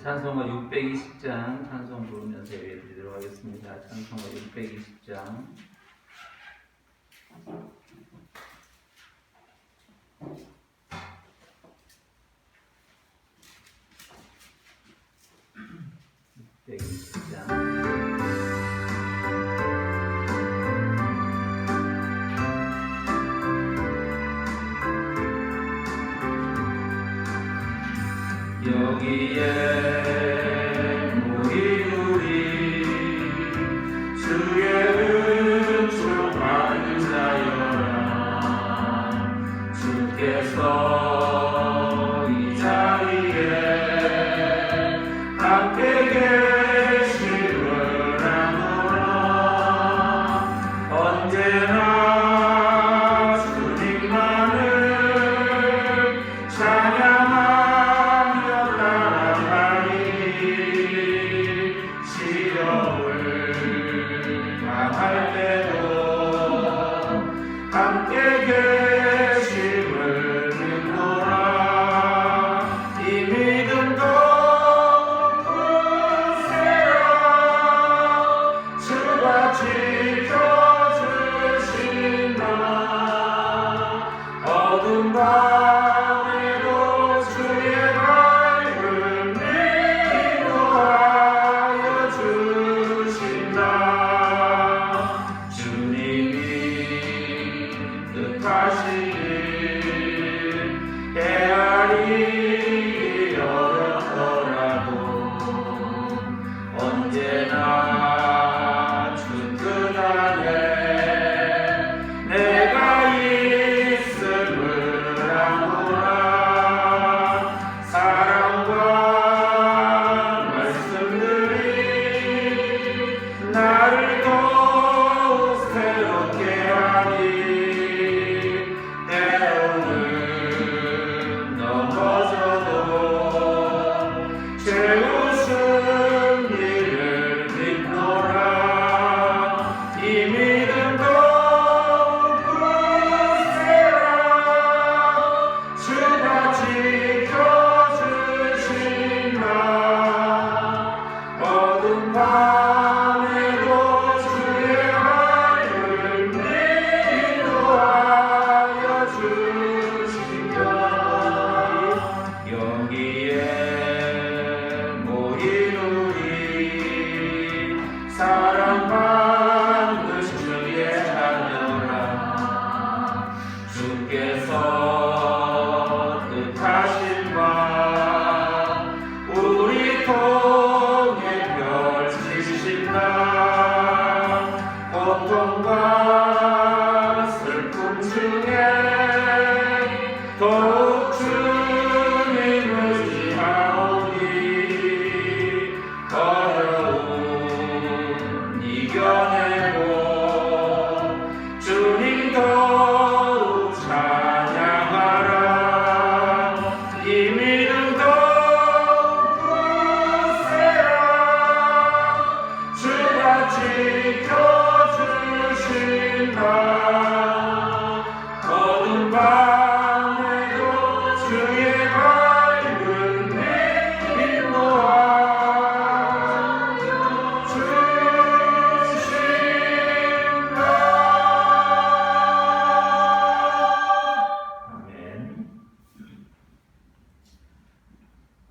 찬송가 620장 찬송 부르면서 예배 드리도록 하겠습니다. 찬송가 620장. 여기에 모인 우리 주의 은총 받은 자여라. 주께서 이 자리에 함께 계심을 아노라. 언제나 주님만을 찬양하라.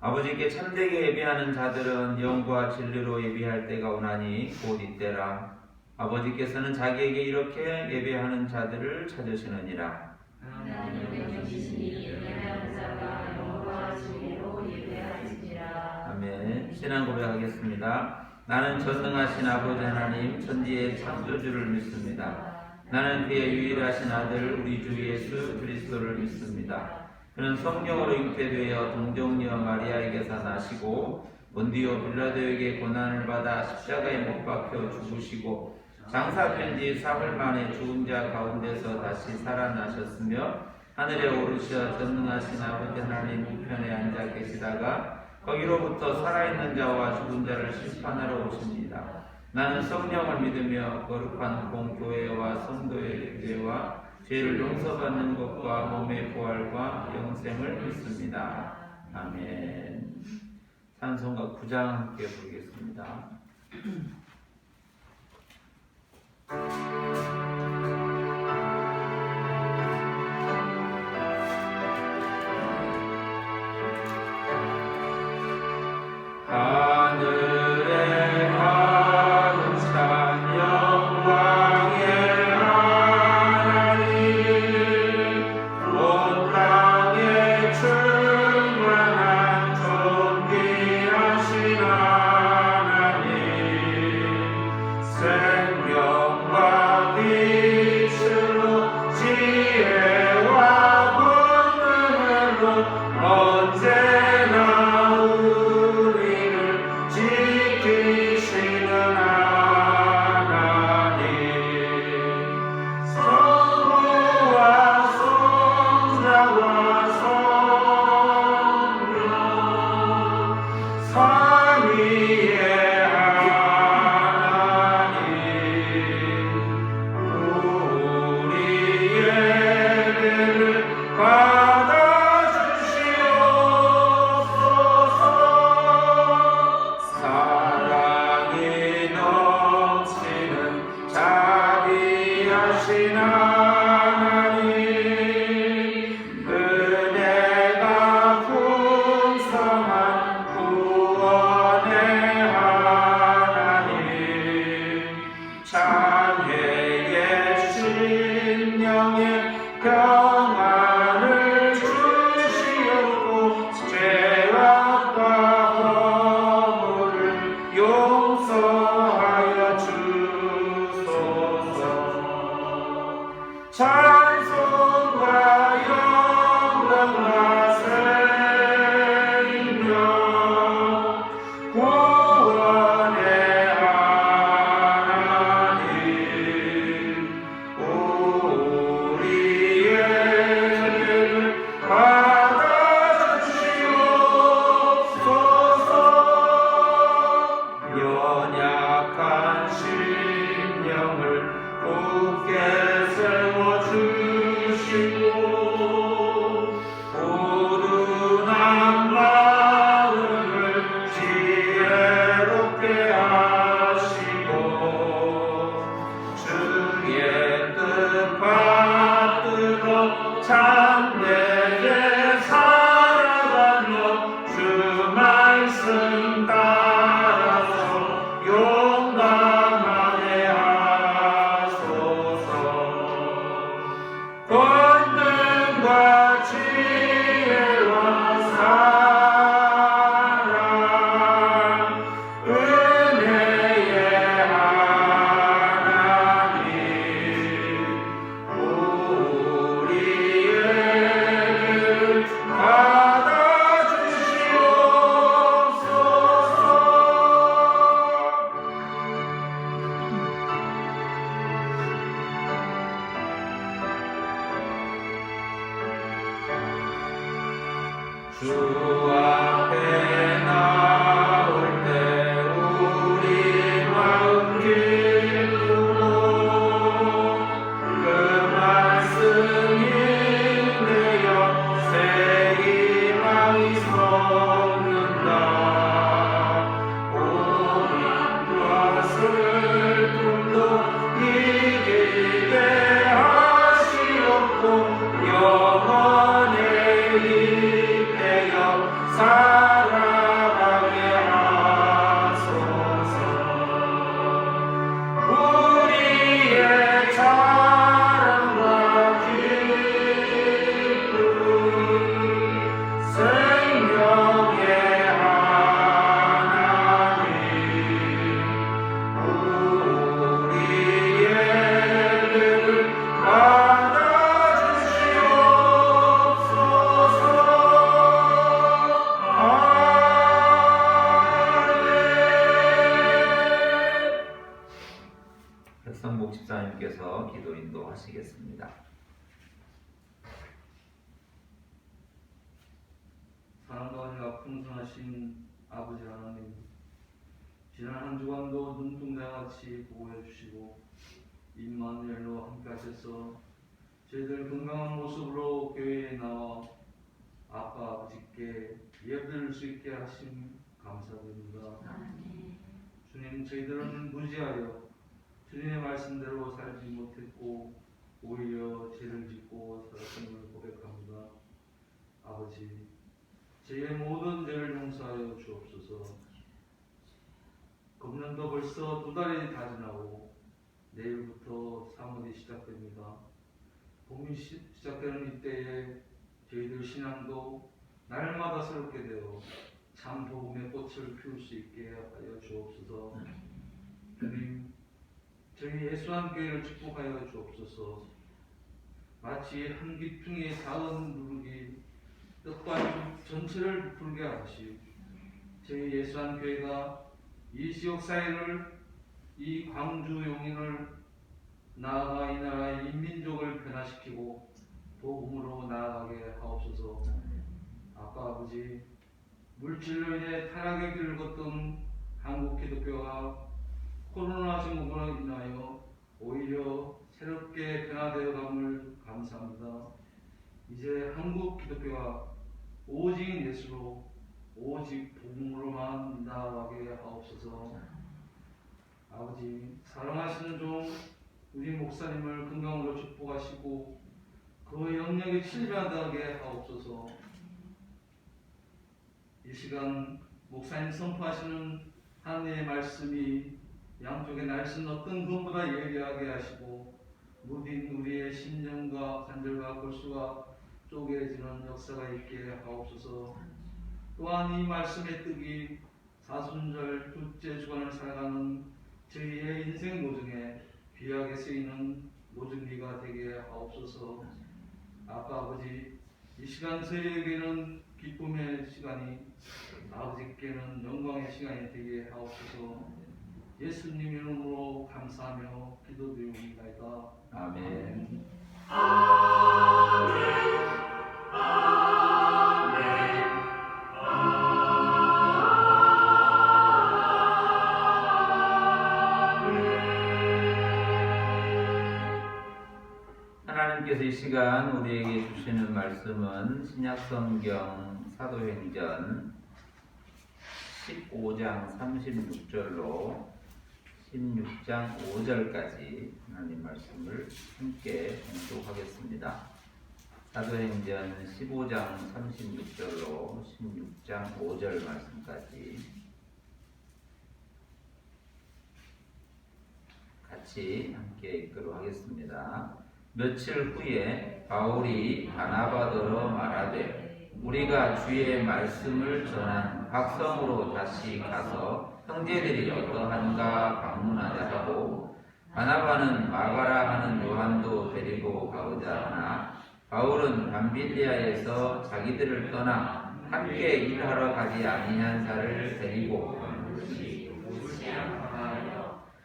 아버지께 참되게 예배하는 자들은 영과 진리로 예배할 때가 오나니 곧 이때라. 아버지께서는 자기에게 이렇게 예배하는 자들을 찾으시느니라. 아멘. 신앙 고백하겠습니다. 나는 전능하신 아버지 하나님 천지의 창조주를 믿습니다. 나는 그의 유일하신 아들 우리 주 예수 그리스도를 믿습니다. 그는 성령으로 잉태되어 동정녀 마리아에게서 나시고 본디오 빌라도에게 고난을 받아 십자가에 못 박혀 죽으시고 장사된 지 사흘 만에 죽은 자 가운데서 다시 살아나셨으며 하늘에 오르셔 전능하신 아버지 하나님 우편에 앉아 계시다가 거기로부터 살아있는 자와 죽은 자를 심판하러 오십니다. 나는 성령을 믿으며 거룩한 공교회와 성도의 교회와 죄를 용서받는 것과 몸의 부활과 영생을 믿습니다. 아멘. 찬송가 9장 함께 부르겠습니다. 하늘에 가득한 영광의 하나님, 온 땅에 충만한 존귀하신 하나님, 생명과 빛으로 지혜와 권능으로 언제나 우리를 지키시는 하나님, 성부와 성자와 성령 삼위의 하나님, 우리의 예배를 받아주시옵소서. 사랑이 넘치는 자비하신 하나님, 은혜가 풍성한 구원의 하나님, 장애의 심령에 평안을 주시옵고 죄악과 허물을 용서하여 주소서. 찬송과 영광과 생명 구원의 하나님, 우리의 예배를 받아주시옵소서. 연약한 심령을 굳게 세워주시고 고둔한 마음을 지혜롭게 하시고 주의 뜻 받들어 참되게 살아가며 주 말씀 따라서 용감하게 하소서. 권능과 지혜와 사랑, 은혜의 하나님, 우리의 예배를 받아주시옵소서. 주 앞에 나올 때 우리 마음 기쁘고 그 말씀이 내어 새 희망이 솟는다. 오만과 슬픔도 이기게 하시옵고 영원의 힘내어 살아가게 하소서. 우리의 자랑과 기쁨, 생명의 하나님, 우리의 예배를 받아주시옵소서. 백성복 집사님께서 기도 인도하시겠습니다. 사랑과 은혜가 풍성하신 아버지 하나님, 지난 한 주간도 눈동자같이 보호해 주시고 임마누엘로 함께 하셔서 저희들 건강한 모습으로 교회에 나와 아빠 아버지께 예배드릴 수 있게 하신 감사드립니다. 주님, 저희들은 무지하여 주님의 말씀대로 살지 못했고 오히려 죄를 짓고 살았음을 고백합니다. 아버지, 저희의 모든 죄를 용서하여 주옵소서. 금년도 벌써 2달이 다 지나고 내일부터 3월이 시작됩니다. 봄이 시작되는 이때에 저희들 신앙도 날마다 새롭게 되어 참 복음의 꽃을 피울 수 있게 하여 주옵소서. 주님, 저희 예수한 교회를 축복하여 주옵소서. 마치 한 귀퉁이의 작은 누룩이 뜻과 육 전체를 부풀게 하듯이 저희 예수한 교회가 이 지역 사회를, 이 광주 용인을, 나아가 이 나라의 인민족을 변화시키고 복음으로 나아가게 하옵소서. 아빠 아버지, 물질로 인해 타락의 길을 걷던 한국 기독교가 코로나 증후군으로 인하여 오히려 새롭게 변화되어 감을 감사합니다. 이제 한국 기독교가 오직 예수로, 오직 복음으로만 나아가게 하옵소서. 아버지, 사랑하시는 종 우리 목사님을 건강으로 축복하시고 그 영역이 실현하게 하옵소서. 이 시간 목사님 선포하시는 하나님의 말씀이 양쪽의 날선 어떤 것보다 예리하게 하시고 무딘 우리의 심령과 관절과 골수가 쪼개지는 역사가 있게 하옵소서. 또한 이 말씀의 뜻이 사순절 둘째 주간을 살아가는 저희의 인생 노정에 귀하게 쓰이는 노정기가 되게 하옵소서. 아빠 아버지, 이 시간 저희에게는 기쁨의 시간이, 아버지께는 영광의 시간이 되게 하옵소서. 예수님 이름으로 감사하며 기도드리옵나이다. 아멘. 하나님께서 이 시간 우리에게 주시는 말씀은 신약성경 사도행전 15장 36절로 16장 5절까지 하나님 말씀을 함께 봉독하겠습니다. 사도행전 15장 36절로 16장 5절 말씀까지 같이 함께 읽도록 하겠습니다. 며칠 후에 바울이 바나바더러 말하되 우리가 주의 말씀을 전한 각성으로 다시 가서 형제들이 어떠한가 방문하자 하고 바나바는 마가라 하는 요한도 데리고 가고자 하나 바울은 밤빌리아에서 자기들을 떠나 함께 일하러 가지 아니한 자를 데리고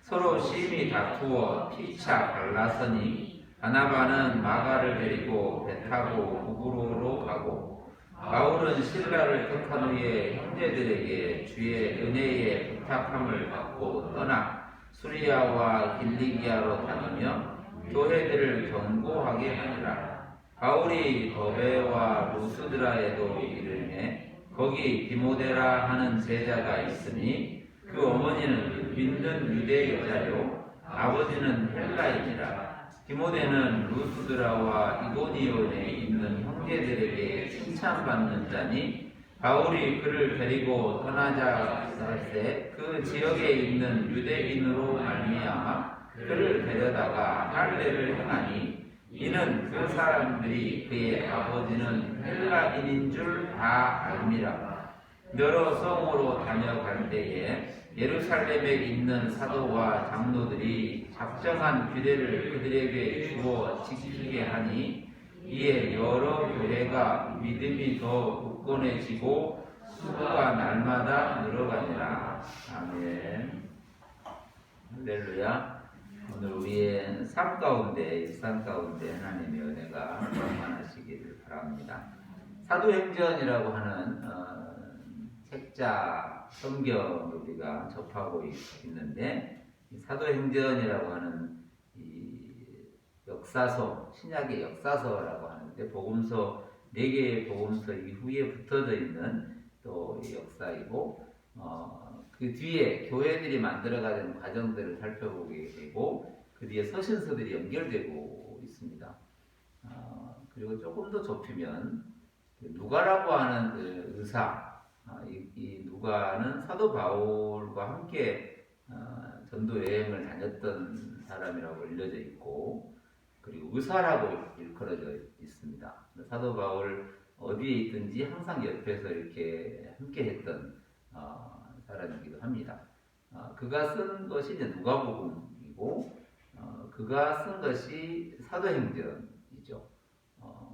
서로 심히 다투어 피차 갈라서니 바나바는 마가를 데리고 배 타고 구브로로 가고 바울은 신라를 택한 후에 형제들에게 주의 은혜의 부탁함을 받고 떠나 수리아와 길리기아로 다니며 교회들을 견고하게 하니라. 바울이 더베와 루스드라에도 이르매 거기 디모데라 하는 제자가 있으니 그 어머니는 믿는 유대 여자요 아버지는 헬라인이라. 디모데는 루스드라와 이고니온에 있는 형제들에게 칭찬받는 자니 바울이 그를 데리고 떠나자 할때 그 지역에 있는 유대인으로 말미암아 그를 데려다가 할례를 행하니 이는 그 사람들이 그의 아버지는 헬라인인 줄 다 알미라. 여러 성으로 다녀갈 때에 예루살렘에 있는 사도와 장로들이 작정한 규례를 그들에게 주어 지키게 하니 이에 여러 교회가 믿음이 더 굳건해지고 수가 날마다 늘어가니라. 아멘. 할렐루야. 오늘 우리의 삶 가운데, 일상 가운데 하나님의 은혜가 충만하시기를 바랍니다. 사도행전이라고 하는 책자 성경을 우리가 접하고 있는데 사도행전이라고 하는 이 역사서, 신약의 역사서라고 하는데 복음서 4개의 복음서 이후에 붙어져 있는 또 역사이고 그 뒤에 교회들이 만들어가는 과정들을 살펴보게 되고 그 뒤에 서신서들이 연결되고 있습니다. 그리고 조금 더 좁히면 누가라고 하는 그 의사, 이 누가는 사도 바울과 함께 전도 여행을 다녔던 사람이라고 알려져 있고, 그리고 의사라고 일컬어져 있습니다. 사도 바울 어디에 있든지 항상 옆에서 이렇게 함께했던 사람이기도 합니다. 그가 쓴 것이 이제 누가복음이고, 그가 쓴 것이 사도행전이죠.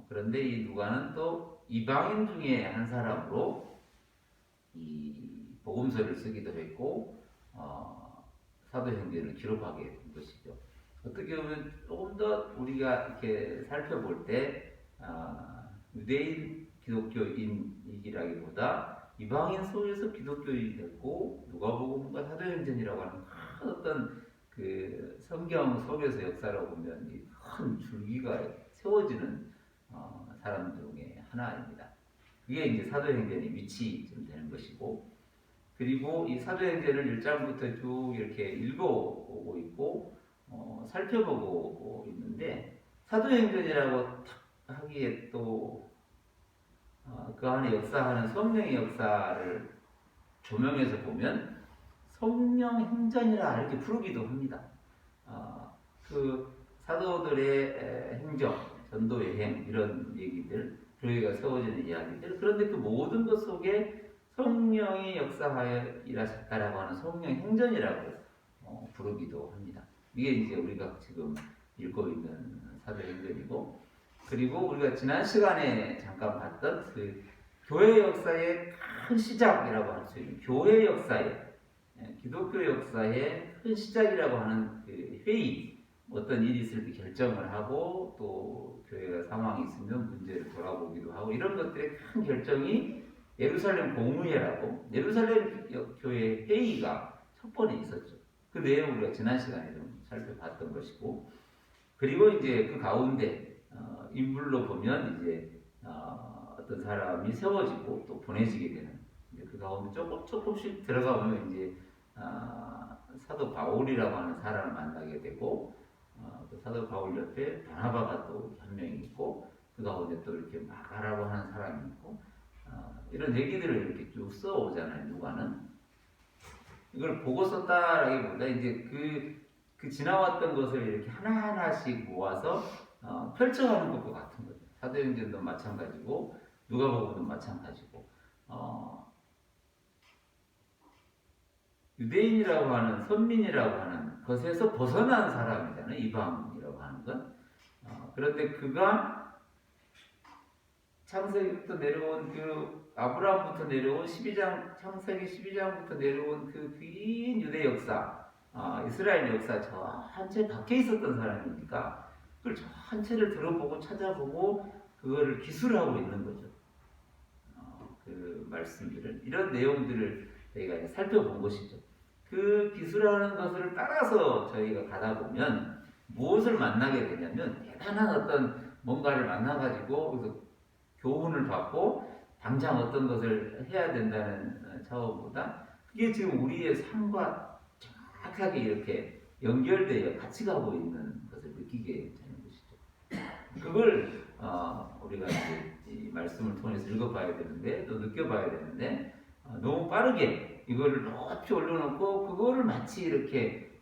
그런데 이 누가는 또 이방인 중에 한 사람으로 이 복음서를 쓰기도 했고 사도행전을 기록하게 된 것이죠. 어떻게 보면 조금 더 우리가 이렇게 살펴볼 때 유대인 기독교인이기라기보다 이방인 속에서 기독교인이 됐고 누가복음과 사도행전이라고 하는 큰 어떤 그 성경 속에서 역사를 보면 이 큰 줄기가 세워지는 사람 중에 하나입니다. 그게 이제 사도행전의 위치쯤 되는 것이고, 그리고 이 사도행전을 1장부터 쭉 이렇게 읽어오고 있고 살펴보고 있는데, 사도행전이라고 하기에 또 그 안에 역사하는 성령의 역사를 조명해서 보면 성령 행전이라 이렇게 부르기도 합니다. 그 사도들의 행정, 전도 여행 이런 얘기들, 교회가 세워지는 이야기들, 그런데 그 모든 것 속에 성령이 역사하여 일하셨다라고 하는 성령 행전이라고 부르기도 합니다. 이게 이제 우리가 지금 읽고 있는 사도행전이고, 그리고 우리가 지난 시간에 잠깐 봤던 그 교회 역사의 큰 시작이라고 할 수 있는 교회 역사의 기독교 역사의 큰 시작이라고 하는 그 회의, 어떤 일이 있을 때 결정을 하고 또 교회가 상황이 있으면 문제를 돌아보기도 하고 이런 것들의 큰 결정이 예루살렘 공의회라고 예루살렘 교회 회의가 첫 번에 있었죠. 그 내용 우리가 지난 시간에 좀 살펴봤던 것이고, 그리고 이제 그 가운데 인물로 보면 이제 어떤 사람이 세워지고 또 보내지게 되는, 이제 그 가운데 조금씩 들어가 보면 이제 사도 바울이라고 하는 사람을 만나게 되고, 그 사도 바울 옆에 바나바가 또 한 명이 있고, 그 가운데 또 이렇게 마가라고 하는 사람이 있고, 이런 얘기들을 이렇게 쭉 써오잖아요. 누가는 이걸 보고 썼다라기보다 이제 그 지나왔던 것을 이렇게 하나하나씩 모아서 펼쳐가는 것과 같은 거죠. 사도행전도 마찬가지고 누가복음도 마찬가지고 유대인이라고 하는 선민이라고 하는 것에서 벗어난 사람이잖아요. 이방이라고 하는 건. 그런데 그가 창세기부터 내려온 그 아브라함부터 내려온 12장 창세기 12장부터 내려온 그 긴 유대 역사, 이스라엘 역사 저 한채 밖에 있었던 사람이니까 그걸 저 한채를 들어보고 찾아보고 그거를 기술하고 있는 거죠. 그 말씀들을, 이런 내용들을 저희가 살펴본 것이죠. 그 기술하는 것을 따라서 저희가 가다 보면 무엇을 만나게 되냐면 대단한 어떤 뭔가를 만나가지고 그래서 교훈을 받고 당장 어떤 것을 해야 된다는 차원보다 그게 지금 우리의 삶과 정확하게 이렇게 연결되어 같이 가고 있는 것을 느끼게 되는 것이죠. 그걸 우리가 이제 이 말씀을 통해서 읽어봐야 되는데 또 느껴봐야 되는데 너무 빠르게 이거를 높이 올려놓고 그거를 마치 이렇게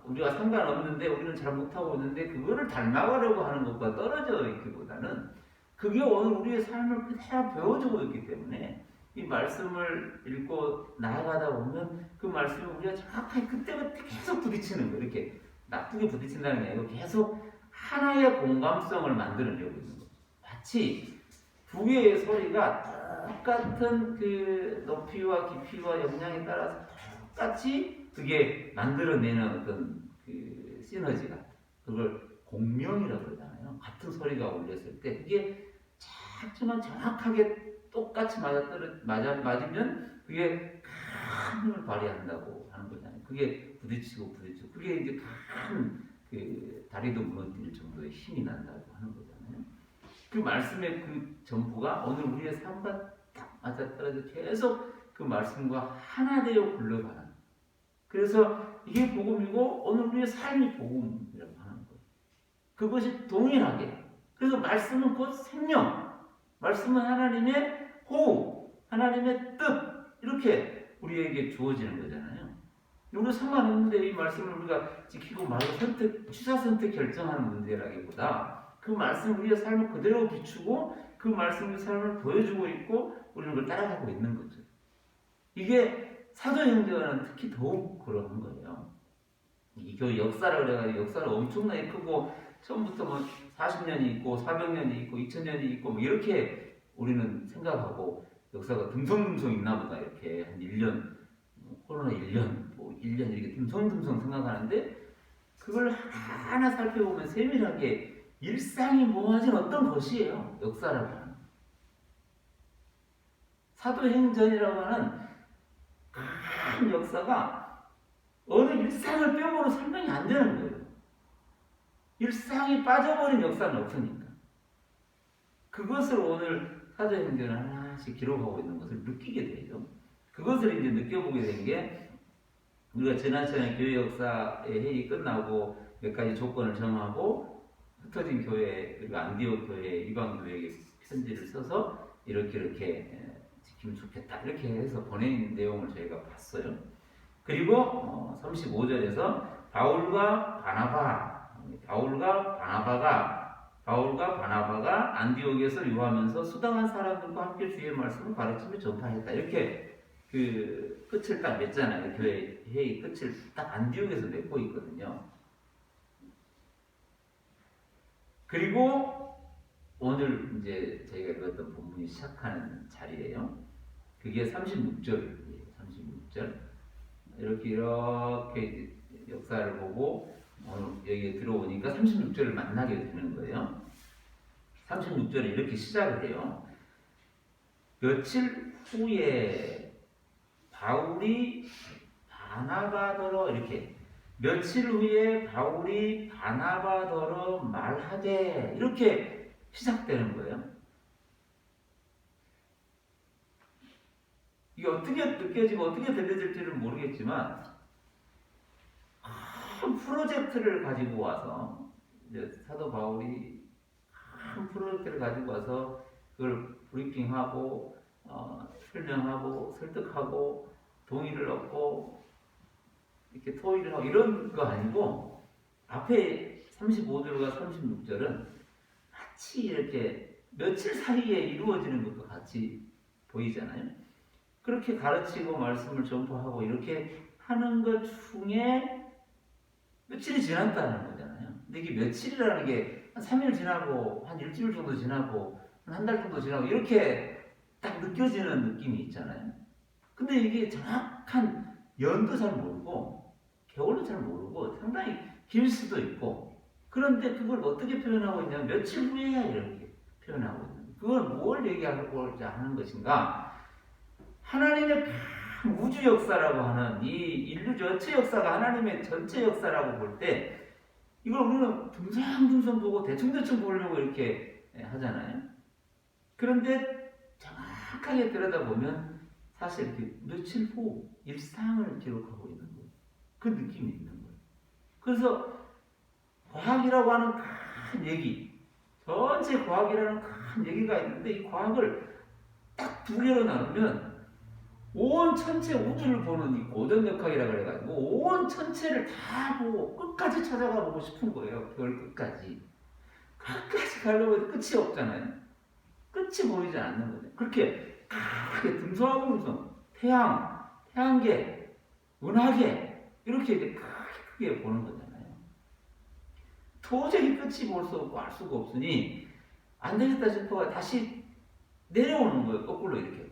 우리가 상관없는데 우리는 잘 못하고 있는데 그거를 닮아가려고 하는 것과 떨어져 있기보다는 그게 오늘 우리의 삶을 그대로 배워주고 있기 때문에 이 말씀을 읽고 나아가다 보면 그 말씀을 우리가 정확하게 그때부터 계속 부딪히는 거예요. 이렇게 나쁘게 부딪힌다는 게 아니고 계속 하나의 공감성을 만들어내고 있는 거예요. 마치 두 개의 소리가 똑같은 그 높이와 깊이와 영향에 따라서 똑같이 그게 만들어내는 어떤 그 시너지가, 그걸 공명이라고 그러잖아요. 같은 소리가 울렸을 때 그게 작지만 정확하게 똑같이 맞으면 그게 큰 힘을 발휘한다고 하는 거잖아요. 그게 부딪히고 그게 이제 큰 그 다리도 무너뜨릴 정도의 힘이 난다고 하는 거잖아요. 그 말씀의 그 전부가 오늘 우리의 삶과 딱 맞아떨어져 계속 그 말씀과 하나 되어 굴러가는. 그래서 이게 복음이고 오늘 우리의 삶이 복음이라고 하는 거예요. 그것이 동일하게. 그래서 말씀은 곧 생명, 말씀은 하나님의 호흡, 하나님의 뜻 이렇게 우리에게 주어지는 거잖아요. 이거 상관없는데 이 말씀을 우리가 지키고 말고 취사 선택 결정하는 문제라기보다 그 말씀 우리의 삶을 그대로 비추고 그 말씀의 삶을 보여주고 있고 우리는 그걸 따라가고 있는 거죠. 이게 사도행전은 특히 더욱 그런 거예요. 이 교회 역사를 그래가지고 역사를 엄청나게 크고 처음부터 뭐 40년이 있고 400년이 있고 2000년이 있고 뭐 이렇게 우리는 생각하고 역사가 듬성듬성 있나 보다 이렇게 한 1년 코로나 1년 뭐 1년 이렇게 듬성듬성 생각하는데 그걸 하나하나 살펴보면 세밀하게 일상이 모아진 어떤 것이에요. 역사라고 하는 사도행전이라고 하는 큰 역사가 어느 일상을 뼈으로 설명이 안 되는 거예요. 일상이 빠져버린 역사는 없으니까. 그것을 오늘 사도행전을 하나씩 기록하고 있는 것을 느끼게 되죠. 그것을 이제 느껴보게 된 게 우리가 지난번에 교회 역사의 회의 끝나고 몇 가지 조건을 정하고 흩어진 교회 그리고 안디옥 교회 이방 교회에게 편지를 써서 이렇게 지키면 좋겠다 이렇게 해서 보낸 내용을 저희가 봤어요. 그리고 35절에서 바울과 바나바가 안디옥에서 유하면서 수당한 사람들과 함께 주의 말씀을 가르치며 전파했다. 이렇게 그 끝을 딱 맺잖아요. 교회 회의 끝을 딱 안디옥에서 맺고 있거든요. 그리고 오늘 이제 저희가 읽었던 본문이 시작하는 자리예요. 그게 36절이에요. 36절. 이렇게 역사를 보고 오늘 여기에 들어오니까 36절을 만나게 되는 거예요. 36절에 이렇게 시작을 해요. 며칠 후에 바울이 바나바더러 이렇게 며칠 후에 바울이 바나바더러 말하되 이렇게 시작되는 거예요. 이게 어떻게 느껴지고 어떻게 들려질지는 모르겠지만 큰 프로젝트를 가지고 와서 이제 사도 바울이 큰 프로젝트를 가지고 와서 그걸 브리핑하고 설명하고 설득하고 동의를 얻고 이렇게 토의를 하고 이런 거 아니고 앞에 35절과 36절은 마치 이렇게 며칠 사이에 이루어지는 것과 같이 보이잖아요. 그렇게 가르치고 말씀을 전파하고 이렇게 하는 것 중에 며칠이 지났다는 거잖아요. 근데 이게 며칠이라는 게 한 3일 지나고 한 일주일 정도 지나고 한 달 정도 지나고 이렇게 딱 느껴지는 느낌이 있잖아요. 근데 이게 정확한 연도 잘 모르고 개월도 잘 모르고 상당히 길 수도 있고 그런데 그걸 어떻게 표현하고 있냐면 며칠 후에 이렇게 표현하고 있는 거예요. 그걸 뭘 얘기하고자 하는 것인가? 하나님의 큰 우주 역사라고 하는 이 인류 전체 역사가 하나님의 전체 역사라고 볼 때 이걸 우리는 듬성듬성 보고 대충대충 보려고 이렇게 하잖아요. 그런데 정확하게 들여다보면 사실 이렇게 며칠 후 일상을 기록하고 있는 거예요. 그 느낌이 있는 거예요. 그래서 과학이라고 하는 큰 얘기, 전체 과학이라는 큰 얘기가 있는데 이 과학을 딱 두 개로 나누면 온 전체 우주를 보는 이 고전역학이라고 그래가지고 온 전체를 다 보고 끝까지 찾아가 보고 싶은 거예요. 별 끝까지 가려고 해도 끝이 없잖아요. 끝이 보이지 않는 거죠. 그렇게 크게 듬성듬성 태양계, 은하계 이렇게 이제 크게 보는 거잖아요. 도저히 끝이 볼 수 없고 알 수가 없으니 안 되겠다 싶어 다시 내려오는 거예요. 거꾸로 이렇게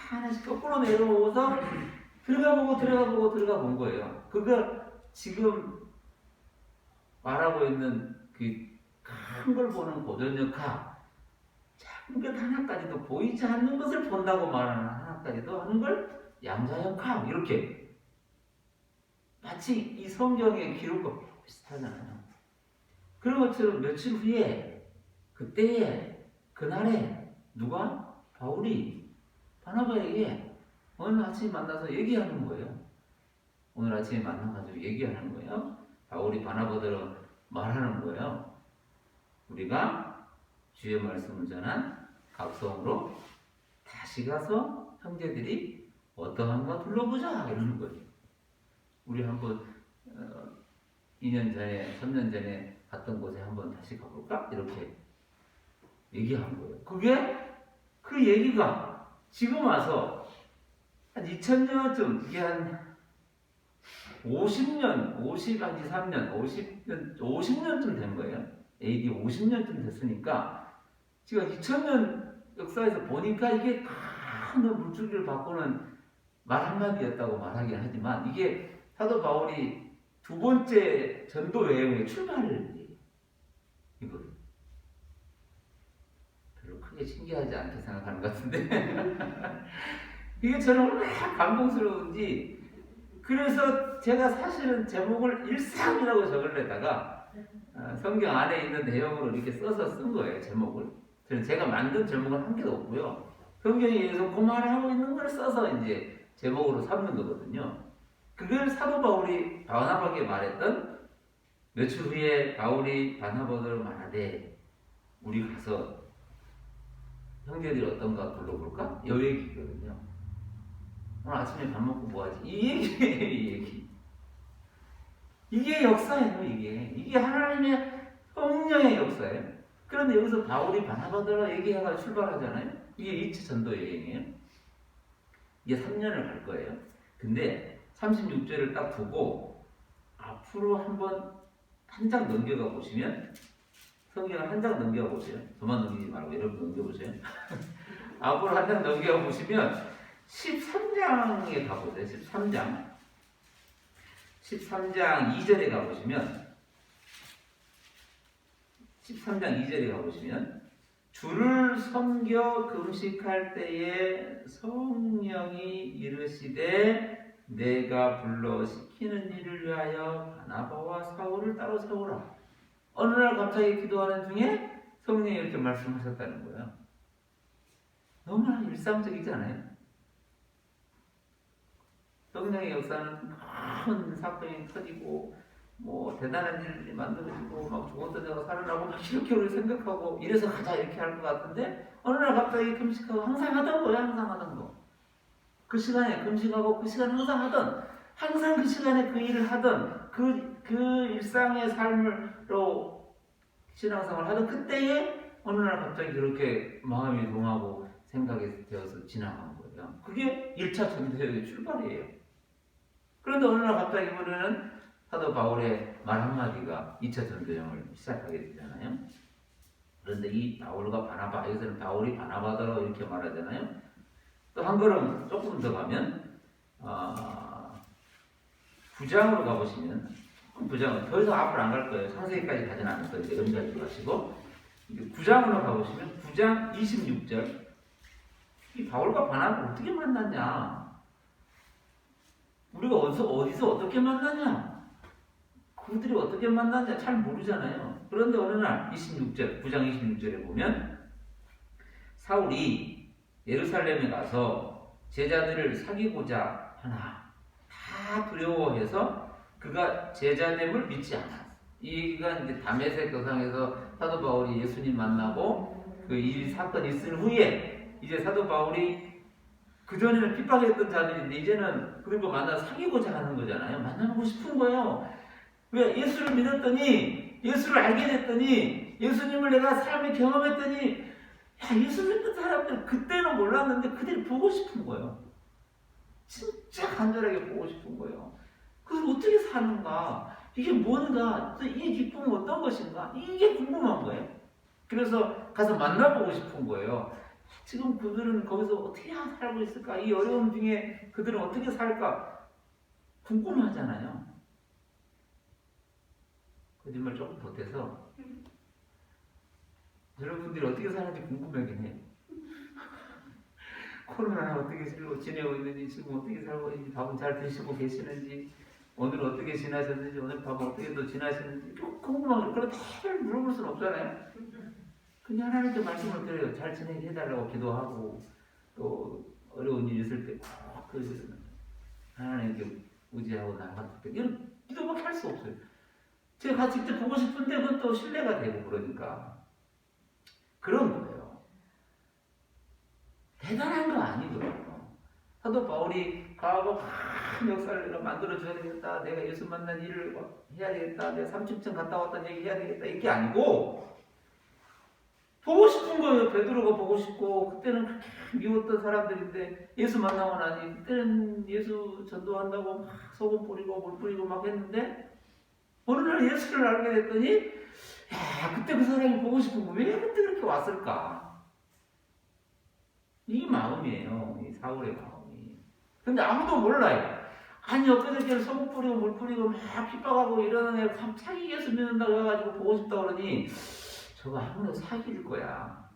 하나씩 거꾸로 내려오서 들어가 본 거예요. 그거 지금 말하고 있는 그 큰 걸 보는 고전역학, 작은 것 하나까지도 보이지 않는 것을 본다고 말하는 하나까지도 하는 걸 양자역학 이렇게 마치 이 성경의 기록과 비슷하잖아요. 그런 것처럼 며칠 후에 그때에 그날에 누가 바울이 바나바에게 오늘 아침에 만나서 얘기하는 거예요. 오늘 아침에 만나가지고 얘기하는 거예요. 바울이 바나바더러 말하는 거예요. 우리가 주의 말씀을 전한 각성으로 다시 가서 형제들이 어떠한가 둘러보자 이러는 거예요. 우리 한번 2년 전에 3년 전에 갔던 곳에 한번 다시 가볼까? 이렇게 얘기한 거예요. 그 얘기가 지금 와서 한 2000년쯤 이게 한 50년, 53년, 50년쯤 된 거예요. AD 50년쯤 됐으니까 지금 2000년 역사에서 보니까 이게 큰 물줄기를 바꾸는 말 한마디였다고 말하긴 하지만 이게 사도 바울이 두 번째 전도 여행의 출발을 이거를 별로 크게 신기하지 않게 생각하는 것 같은데 이게 저는 얼마나 감동스러운지 그래서 제가 사실은 제목을 일상이라고 적으려다가 성경 안에 있는 내용으로 이렇게 써서 쓴 거예요. 제목을. 저는 제가 만든 제목은 한 개도 없고요. 성경에서 그 말을 하고 있는 걸 써서 이제 제목으로 삼는 거거든요. 그걸 사도 바울이 바나바에게 말했던 며칠 후에 바울이 바나바를 말하되 우리 가서 형제들이 어떤가 둘러볼까? 이 얘기거든요. 오늘 아침에 밥 먹고 뭐하지? 이 얘기예요, 이 얘기. 이게 역사예요, 이게 하나님의 성령의 역사예요. 그런데 여기서 바울이 바나바더라 얘기해가 출발하잖아요. 이게 2차 전도 여행이에요. 이게 3년을 갈 거예요. 근데 36절을 딱 두고 앞으로 한 장 넘겨가 보시면 성경을 한 장 넘겨가 보세요. 저만 넘기지 말고 여러분 넘겨보세요. 앞으로 한 장 넘겨가 보시면 13장에 가보세요. 13장 2절에 가보시면 13장 2절에 가보시면 주를 섬겨 금식할 때에 성령이 이르시되 내가 불러 시키는 일을 위하여 바나바와 사울을 따로 세우라. 어느 날 갑자기 기도하는 중에 성령이 이렇게 말씀하셨다는 거예요. 너무나 일상적이지 않아요? 성령의 역사는 큰 사건이 터지고 뭐 대단한 일이 만들어지고 막 죽었던 자가 살아나고 막 이렇게 우리 생각하고 이래서 가자 이렇게 할 것 같은데 어느 날 갑자기 금식하고 항상 하던 거야. 항상 하던 거. 그 시간에 금식하고 그 시간에 항상 그 시간에 그 일을 하던 그 일상의 삶으로 신앙생활을 하던 그때에 어느 날 갑자기 그렇게 마음이 동하고 생각이 되어서 지나간 거예요. 그게 1차 전도의 출발이에요. 그런데 어느 날 갑자기 이번에는 사도 바울의 말 한마디가 2차 전도여행을 시작하게 되잖아요. 그런데 이 바울과 바나바, 여기서는 바울이 바나바더라고 이렇게 말하잖아요. 또 한 걸음 조금 더 가면 9장으로 가보시면 9장은 더 이상 앞으로 안 갈 거예요. 창세기까지 가지는 않을 거예요. 염두하지 마시고 9장으로 가보시면 9장 26절 이 바울과 바나바가 어떻게 만났냐? 우리가 어디서 어떻게 만났냐? 그들이 어떻게 만났냐? 잘 모르잖아요. 그런데 어느 날 26절, 9장 26절에 보면 사울이 예루살렘에 가서 제자들을 사귀고자 하나 다 두려워해서 그가 제자됨을 믿지 않았어. 이 얘기가 이제 다메섹 도상에서 사도 바울이 예수님 만나고 그 이 사건이 있은 후에 이제 사도 바울이 그전에는 핍박했던 자들인데 이제는 그런 거 만나서 사귀고자 하는 거잖아요. 만나고 싶은 거예요. 왜? 예수를 믿었더니 예수를 알게 됐더니 예수님을 내가 삶에 경험했더니 야, 예수 믿는 사람들 그때는 몰랐는데 그들이 보고 싶은 거예요. 진짜 간절하게 보고 싶은 거예요. 그걸 어떻게 사는가? 이게 뭔가? 또 이 기쁨은 어떤 것인가? 이게 궁금한 거예요. 그래서 가서 만나보고 싶은 거예요. 지금 그들은 거기서 어떻게 살고 있을까? 이 어려움 중에 그들은 어떻게 살까? 궁금하잖아요. 거짓말 조금 보태서 여러분들이 어떻게 사는지 궁금하긴 해요. 코로나는 어떻게 지내고 있는지, 지금 어떻게 살고 있는지, 밥은 잘 드시고 계시는지, 오늘 어떻게 지나셨는지, 오늘 밤 어떻게 또 지나셨는지 궁금하고 그런 다들 물어볼 수는 없잖아요. 그냥 하나님께 말씀을 드려요. 잘 지내게 해달라고 기도하고 또 어려운 일이 있을 때 그 하나님께 의지하고 나아갈 때 이런 기도밖에 할 수 없어요. 제가 직접 보고 싶은데 그건 또 신뢰가 되고 그러니까 그런 거예요. 대단한 거 아니거든요. 사도 바울이 가고 큰 역사를 내가 만들어줘야 되겠다. 내가 예수 만난 일을 해야 되겠다. 내가 30층 갔다 왔다는 얘기 해야 되겠다. 이게 아니고 보고 싶은 거예요. 베드로가 보고 싶고 그때는 그렇게 미웠던 사람들인데 예수 만나고 나니 그때는 예수 전도한다고 막 소금 뿌리고 물 뿌리고 막 했는데 어느 날 예수를 알게 됐더니 야 그때 그 사람이 보고 싶은 거 왜 그때 그렇게 왔을까? 이 마음이에요. 이 사울의 마음이. 근데 아무도 몰라요. 아니 엊그저께는 소금 뿌리고 물 뿌리고 막 핍박하고 이러는 애가 갑자기 예수 믿는다고 해가지고 보고 싶다 그러니 저거 아무래도 사기일 거야.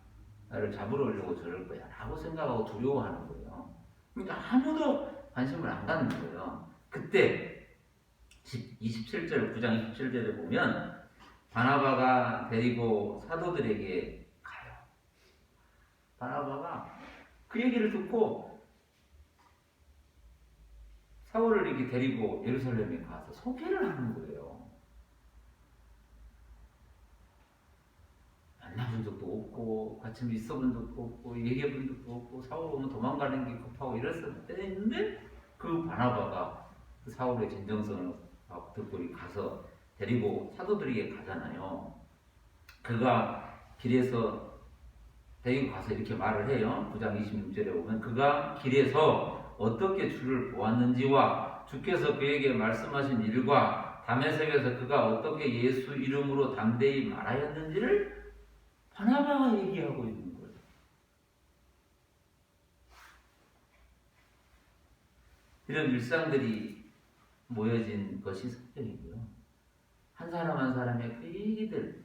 나를 잡으러 오려고 저럴 거야. 라고 생각하고 두려워하는 거예요. 그러니까 아무도 관심을 안 갖는 거예요. 그때 27절, 9장 27절에 보면 바나바가 데리고 사도들에게 가요. 바나바가 그 얘기를 듣고 사울을 이렇게 데리고 예루살렘에 가서 소개를 하는 거예요. 만나본 적도 없고 같이 있어본 적도 없고 얘기해본 적도 없고 사울 오면 도망가는 게 급하고 이랬을 때인데 그 바나바가 그 사울의 진정성을 듣고 가서 데리고 사도들에게 가잖아요. 그가 길에서 데리고 가서 이렇게 말을 해요. 9장 26절에 보면 그가 길에서 어떻게 주를 보았는지와 주께서 그에게 말씀하신 일과 다메섹에서 그가 어떻게 예수 이름으로 담대히 말하였는지를 바나바가 얘기하고 있는 거예요. 이런 일상들이 모여진 것이 성경이고요. 한 사람 한 사람의 그 얘기들,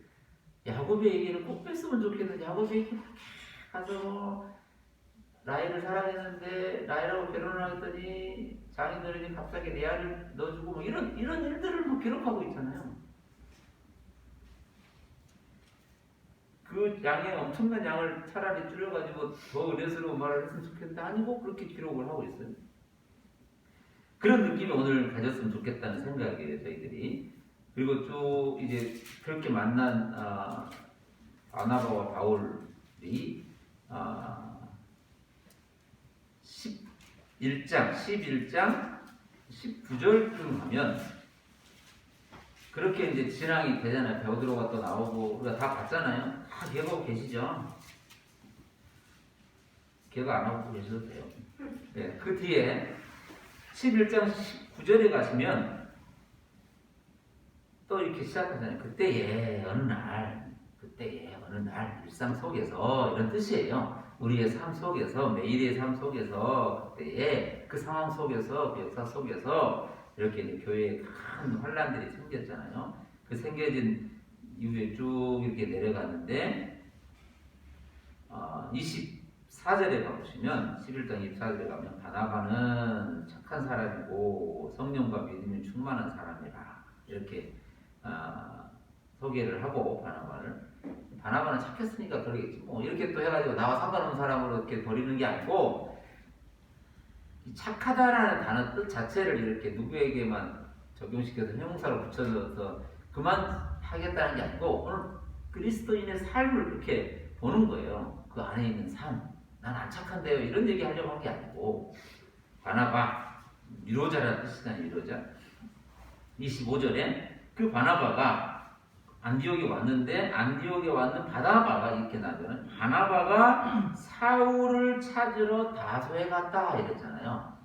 야곱의 얘기를 꼭 뺐으면 좋겠는데 야곱의 얘기 가서 라헬을 사랑했는데 라헬하고 결혼을 하더니 장인어른이 갑자기 레아를 넣어주고 뭐 이런 일들을 뭐 기록하고 있잖아요. 그 양의 엄청난 양을 차라리 줄여가지고 더 은혜스러운 말을 했으면 좋겠는데 아니고 그렇게 기록을 하고 있어요. 그런 느낌이 오늘 가졌으면 좋겠다는 생각이에요, 저희들이. 그리고 쭉 이제 그렇게 만난 바나바와 바울이 11장 19절쯤 가면 그렇게 이제 진앙이 되잖아요. 베드로가 또 나오고 우리가 다 봤잖아요. 다 기억하고 계시죠? 기억 안 하고 계셔도 돼요. 네, 그 뒤에 11장 19절에 가시면 또 이렇게 시작하잖아요. 그때의 어느 날 일상 속에서 이런 뜻이에요. 우리의 삶 속에서 매일의 삶 속에서 그때의 그 상황 속에서 그 역사 속에서 이렇게 이제 교회에 큰 환란들이 생겼잖아요. 그 생겨진 이후에 쭉 이렇게 내려가는데 24절에 가보시면 11장 24절에 가면 바나바는 착한 사람이고 성령과 믿음이 충만한 사람이라 이렇게 소개를 하고 바나바는 착했으니까 그러겠지 뭐 이렇게 또 해가지고 나와 상관없는 사람으로 이렇게 버리는 게 아니고 착하다라는 단어 뜻 자체를 이렇게 누구에게만 적용시켜서 형용사로 붙여서 그만하겠다는 게 아니고 오늘 그리스도인의 삶을 이렇게 보는 거예요. 그 안에 있는 삶. 난 안 착한데요. 이런 얘기 하려고 한 게 아니고 바나바, 위로자라는 뜻이잖아요. 위로자. 25절에 그 바나바가 안디옥에 왔는데 안디옥에 왔는 바나바가 이렇게 나오면 바나바가 사울을 찾으러 다소에 갔다 이랬잖아요.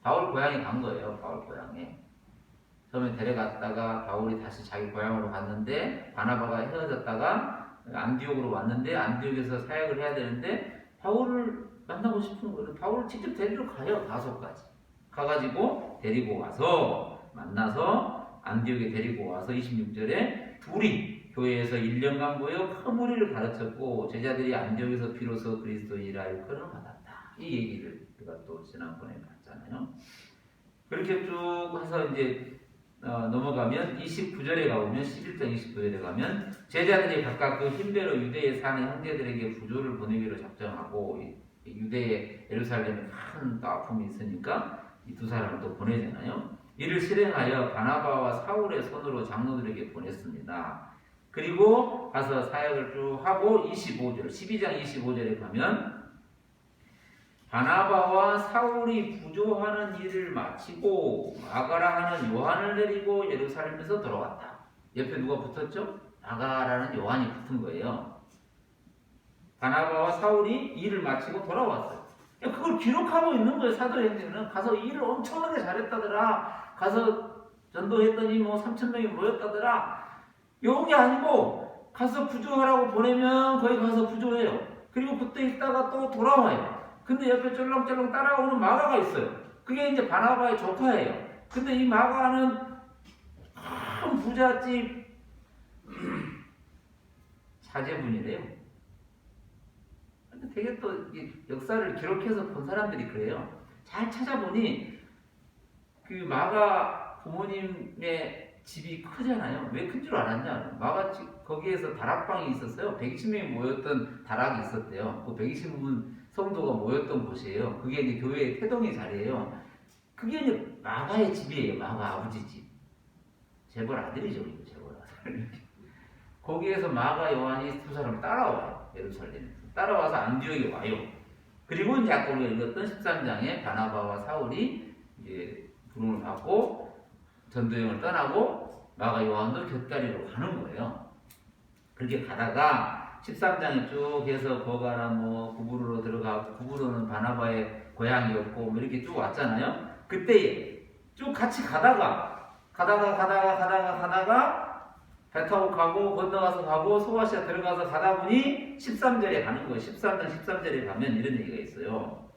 바울 고향에 간 거예요. 바울 고향에. 처음에 데려갔다가 바울이 다시 자기 고향으로 갔는데 바나바가 헤어졌다가 안디옥으로 왔는데 안디옥에서 사역을 해야 되는데 바울을 만나고 싶은 거예요. 바울을 직접 데리러 가요. 다소까지. 가가지고 데리고 와서 만나서 안디옥에 데리고 와서 26절에 둘이 교회에서 1년간 모여 큰 무리를 가르쳤고 제자들이 안디옥에서 비로소 그리스도인이라 일컬음을 받았다. 이 얘기를 우리가 또 지난번에 봤잖아요. 그렇게 쭉 해서 이제 넘어가면 29절에 가보면 11장 29절에 가면 제자들이 각각 그 힘대로 유대에 사는 형제들에게 부조를 보내기로 작정하고 유대의 예루살렘에 큰 또 아픔이 있으니까 이 두 사람을 또 보내잖아요. 이를 실행하여 바나바와 사울의 손으로 장로들에게 보냈습니다. 그리고 가서 사역을 쭉 하고 12장 25절에 가면 바나바와 사울이 부조하는 일을 마치고 마가라 하는 요한을 데리고 예루살렘에서 돌아왔다. 옆에 누가 붙었죠? 마가라는 요한이 붙은 거예요. 바나바와 사울이 일을 마치고 돌아왔어요. 그걸 기록하고 있는 거예요. 사도행전은. 가서 일을 엄청나게 잘했다더라. 가서 전도했더니 뭐 3,000명이 모였다더라. 이런 게 아니고 가서 부조하라고 보내면 거기 가서 부조해요. 그리고 그때 있다가 또 돌아와요. 근데 옆에 쫄렁쫄렁 따라오는 마가가 있어요. 그게 이제 바나바의 조카예요. 근데 이 마가는 큰 부잣집 사제분이래요. 되게 또 역사를 기록해서 본 사람들이 그래요. 잘 찾아보니 그 마가 부모님의 집이 크잖아요. 왜 큰 줄 알았냐? 마가 집 거기에서 다락방이 있었어요. 120명이 모였던 다락이 있었대요. 그 120분 성도가 모였던 곳이에요. 그게 이제 교회의 태동의 자리예요. 그게 이제 마가의 집이에요. 마가 아버지 집. 재벌 아들이죠, 이거 재벌 아들. 거기에서 마가 요한이 두 사람 따라와요. 예루살렘에서. 따라와서 안디옥에 와요. 그리고 이제 아까 우리가 읽었던 13장에 바나바와 사울이 이제 부름을 받고 전도여행을 떠나고 마가 요한도 곁다리로 가는 거예요. 그렇게 가다가 13장에 쭉 해서 거가나 뭐 구브로로 들어가고, 구브로는 바나바의 고향이었고 뭐 이렇게 쭉 왔잖아요. 그때 쭉 같이 가다가 배 타고 가고 건너가서 가고 소아시아 들어가서 가다 보니 13절에 가는 거예요. 13장 13절에 가면 이런 얘기가 있어요.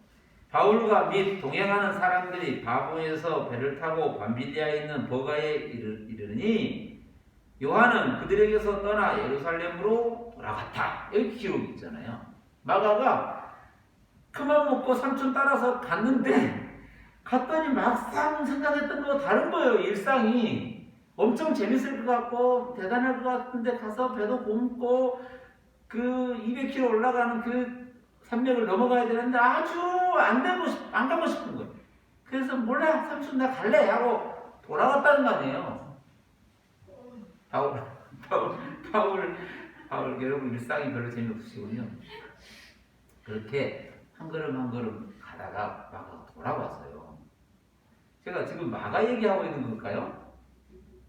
바울과 및 동행하는 사람들이 바보에서 배를 타고 밤빌리아에 있는 버가에 이르니 요한은 그들에게서 떠나 예루살렘으로 돌아갔다. 여기 기록이 있잖아요. 마가가 그만 먹고 삼촌 따라서 갔더니 막상 생각했던 거와 다른 거예요. 일상이. 엄청 재밌을 것 같고 대단할 것 같은데 가서 배도 고프고 그 200km 올라가는 그 산맥을 넘어가야 되는데 아주 안 가고 싶은 거예요. 그래서 몰라 삼촌 나 갈래 하고 돌아갔다는 거 아니에요. 바울 여러분 일상이 별로 재미없으시군요. 그렇게 한 걸음 한 걸음 가다가 마가가 돌아왔어요. 제가 지금 마가 얘기하고 있는 걸까요?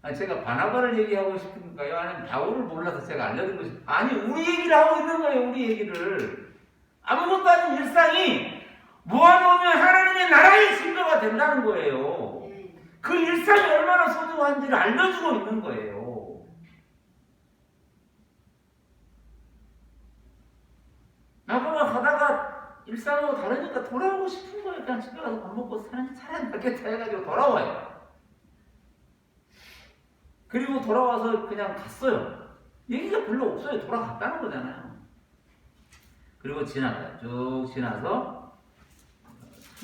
아니, 제가 바나바를 얘기하고 싶은 건가요? 아니면 바울을 몰라서 제가 알려드리고 싶은 아니, 우리 얘기를 하고 있는 거예요, 우리 얘기를. 아무것도 아닌 일상이 모아놓으면 하나님의 나라의 증거가 된다는 거예요. 그 일상이 얼마나 소중한지를 알려주고 있는 거예요. 마가가 가다가 일상하고 다르니까 돌아오고 싶은 거예요. 그냥 집에 가서 밥 먹고 사람이 낫겠다 해가지고 돌아와요. 그리고 돌아와서 그냥 갔어요. 얘기가 별로 없어요. 돌아갔다는 거잖아요. 그리고 지나가요. 쭉 지나서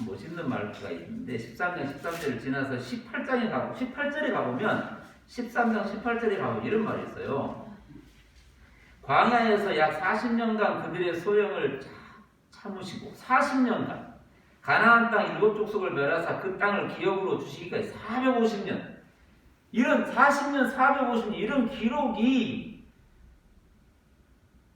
멋있는 말투가 있는데 13장 13절을 지나서 18절에 가보면 13장 18절에 가보면 이런 말이 있어요. 광야에서 약 40년간 그들의 소형을 참으시고 40년간 가나안 땅 7족속을 멸하사 그 땅을 기업으로 주시기까지 450년 이런 40년, 450년 이런 기록이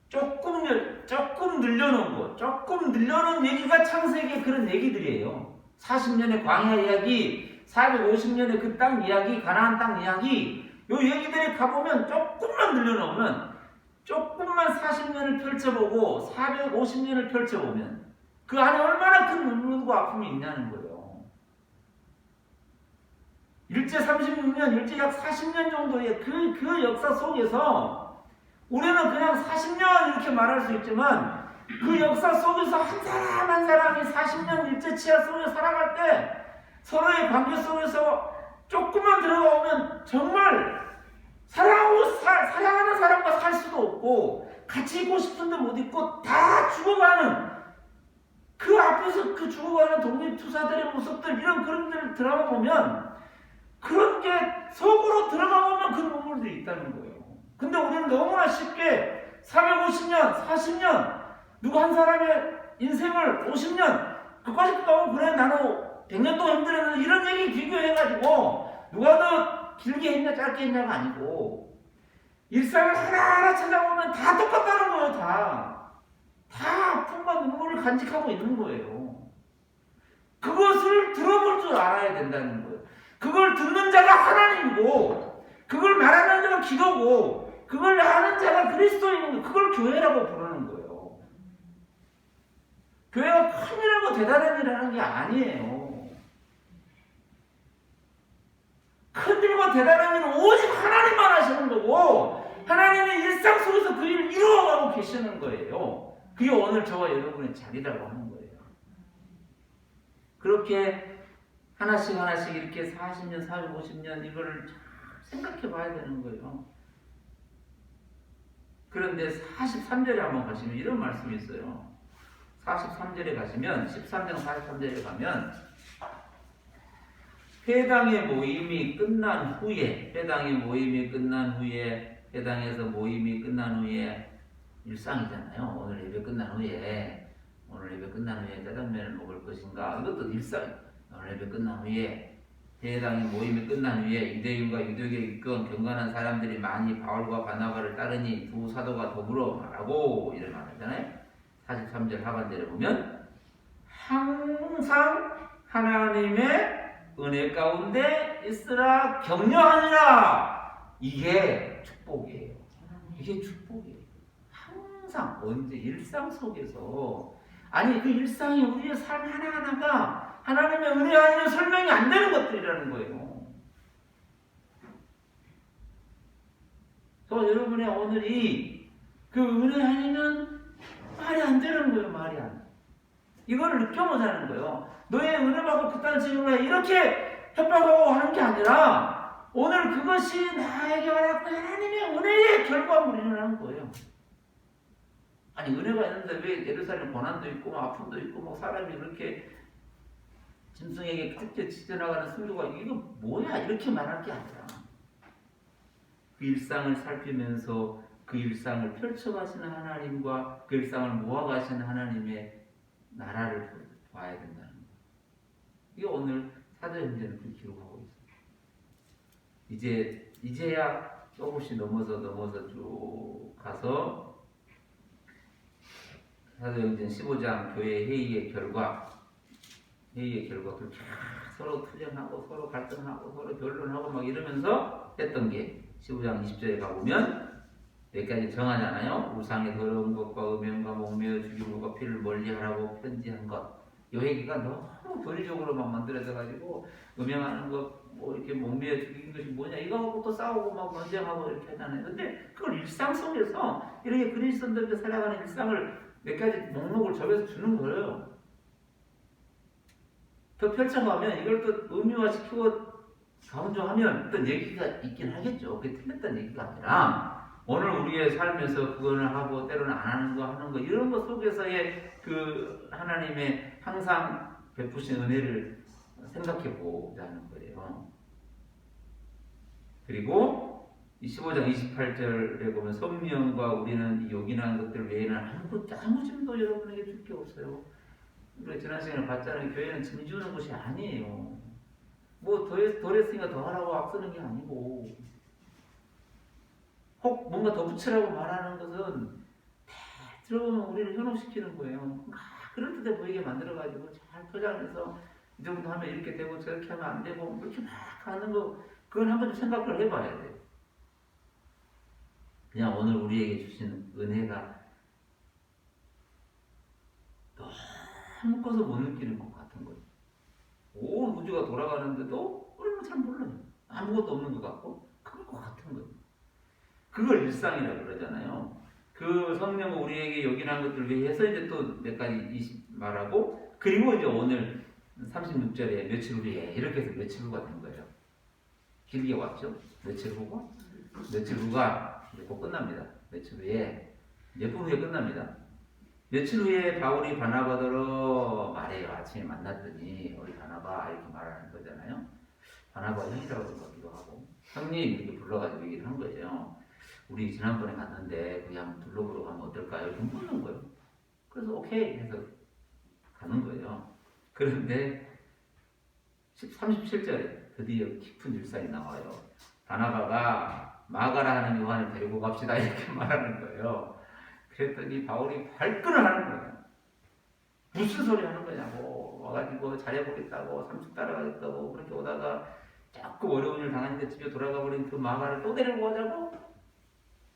조금 늘려놓은 거, 조금 늘려놓은 얘기가 창세기의 그런 얘기들이에요. 40년의 광야 이야기, 450년의 그 땅 이야기, 가나안 땅 이야기 요 얘기들이 가보면 조금만 늘려놓으면 조금만 40년을 펼쳐보고 450년을 펼쳐보면 그 안에 얼마나 큰 눈물과 아픔이 있냐는 거예요. 일제 36년, 일제 약 40년 정도의 그 역사 속에서 우리는 그냥 40년 이렇게 말할 수 있지만 그 역사 속에서 한 사람 한 사람이 40년 일제 치하 속에 살아갈 때 서로의 관계 속에서 조금만 들어가면 정말 사랑하는 사람과 살 수도 없고 같이 있고 싶은데 못 있고 다 죽어가는 그 앞에서 그 죽어가는 독립투사들의 모습들 이런 그런 들 드라마 보면 그런 게 속으로 들어가 보면 그 눈물들이 있다는 거예요. 근데 우리는 너무나 쉽게 350년, 40년 누구 한 사람의 인생을 50년 그까지 가고 그래 나는 100년 동안 힘들었는데 이런 얘기 비교해가지고 누가 더 길게 했냐 짧게 했냐가 아니고 일상을 하나하나 찾아보면 다 똑같다는 거예요. 다 아픔과 눈물을 간직하고 있는 거예요. 그것을 들어볼 줄 알아야 된다는 거예요. 그걸 듣는 자가 하나님이고 그걸 말하는 자가 기도고 그걸 하는 자가 그리스도인이고 그걸 교회라고 부르는 거예요. 교회가 큰일하고 대단한 일을 하는 게 아니에요. 큰일과 대단한 일은 오직 하나님만 하시는 거고 하나님의 일상 속에서 그 일을 이루어가고 계시는 거예요. 그게 오늘 저와 여러분의 자리라고 하는 거예요. 그렇게 하나씩 이렇게 40년, 50년 이거를 잘 생각해 봐야 되는 거예요. 그런데 43절에 한번 가시면 이런 말씀이 있어요. 43절에 가시면 13장 43절에 가면 회당의 모임이 끝난 후에 회당에서 모임이 끝난 후에 일상이잖아요. 오늘 예배 끝난 후에 짜장면을 먹을 것인가 이것도 일상이에요. 오늘 예배 끝난 후에 회당의 모임이 끝난 후에 유대인과 유대교에 입건 경건한 사람들이 많이 바울과 바나바를 따르니 두 사도가 더불어 말하고 이런 말하잖아요. 43절 하반절에 보면 항상 하나님의 은혜 가운데 있으라 격려하니라. 이게 축복이에요. 이게 축복이에요. 항상 언제 일상 속에서 아니 그 일상이 우리의 삶 하나하나가 하나님의 은혜 아니면 설명이 안 되는 것들이라는 거예요. 그래서 여러분의 오늘이 그 은혜 아니면 말이 안 되는 거예요. 말이 안 돼. 이거를 느껴보자는 거예요. 너의 은혜 받고 그딴 질문에 이렇게 협박하고 하는 게 아니라 오늘 그것이 나에게 와닿고 하나님의 은혜의 결과물이라는 거예요. 아니 은혜가 있는데 왜 예루살렘 고난도 있고 뭐 아픔도 있고 뭐 사람이 그렇게 짐승에게 그렇게 지져나가는 순교가 이거 뭐야 이렇게 말할 게 아니라 그 일상을 살피면서 그 일상을 펼쳐가시는 하나님과 그 일상을 모아가시는 하나님의 나라를 봐야 된다는 거예요. 이게 오늘 사도행전을 그렇게 기록하고 있어요. 이제야 조금씩 넘어서 쭉 가서 사도행전 15장 교회 회의의 결과 그걸 서로 투쟁하고 서로 갈등하고 서로 변론하고 막 이러면서 했던 게 15장 20절에 가보면 몇 가지 정하잖아요. 우상의 더러운 것과 음행과 목매어 죽임과 피를 멀리하라고 편지한 것. 이 얘기가 너무 교리적으로만 만들어져가지고 음행하는 것, 뭐 이렇게 목매어 죽이는 것이 뭐냐 이거 하고 또 싸우고 막 논쟁하고 이렇게 하잖아요. 근데 그걸 일상 속에서 이렇게 그리스도인들과 살아가는 일상을 몇 가지 목록을 접해서 주는 거예요. 더 펼쳐가면 이걸 또 의미화시키고 강조하면 어떤 얘기가 있긴 하겠죠. 그게 틀렸다는 얘기가 아니라 오늘 우리의 삶에서 그거는 하고 때로는 안 하는 거 이런 것 속에서의 그 하나님의 항상 베푸신 은혜를 생각해 보자는 거예요. 그리고 15장 28절에 보면 성령과 우리는 요긴한 것들 외에는 아무 짐도 여러분에게 줄 게 없어요. 우리 지난 시간에 봤잖아요. 교회는 짐 지우는 곳이 아니에요. 뭐 덜 했으니까 더 하라고 앞서는 게 아니고 혹 뭔가 더 붙이라고 말하는 것은 들어보면 우리를 현혹시키는 거예요. 막 그럴듯해 보이게 만들어가지고 잘 포장해서 이 정도 하면 이렇게 되고 저렇게 하면 안 되고 이렇게 막 하는 거 그건 한 번 좀 생각을 해봐야 돼요. 그냥 오늘 우리에게 주신 은혜가 너무 커서 못 느끼는 것 같은 거예요. 온 우주가 돌아가는데도 우리는 잘 몰라요. 아무것도 없는 것 같고 그럴 것 같은 거예요. 그걸 일상이라고 그러잖아요. 그 성령은 우리에게 요긴한 것들을 위해서 이제 또 몇 가지 말하고 그리고 이제 오늘 36절에 며칠 후에 이렇게 해서 며칠 후가 된 거예요. 길게 왔죠. 며칠 후가 이제 곧 끝납니다. 며칠 후에 몇 분 후에 끝납니다. 며칠 후에 바울이 바나바더러 말해요. 아침에 만났더니 우리 바나바 이렇게 말하는 거잖아요. 바나바 형이라고 하기도 하고 형님 이렇게 불러가지고 얘기를 한 거예요. 우리 지난번에 갔는데 거기 한번 둘러보러 가면 어떨까요? 이렇게 묻는 거예요. 그래서 오케이 해서 가는 거예요. 그런데 37절에 드디어 깊은 일상이 나와요. 바나바가 마가라 하는 요한을 데리고 갑시다 이렇게 말하는 거예요. 그랬더니 바울이 발끈을 하는 거예요. 무슨 소리 하는 거냐고 와가지고 잘해보겠다고 30 따라가겠다고 그렇게 오다가 자꾸 어려운 일 당하는데 집에 돌아가 버린 그 마가를 또 데리고 가자고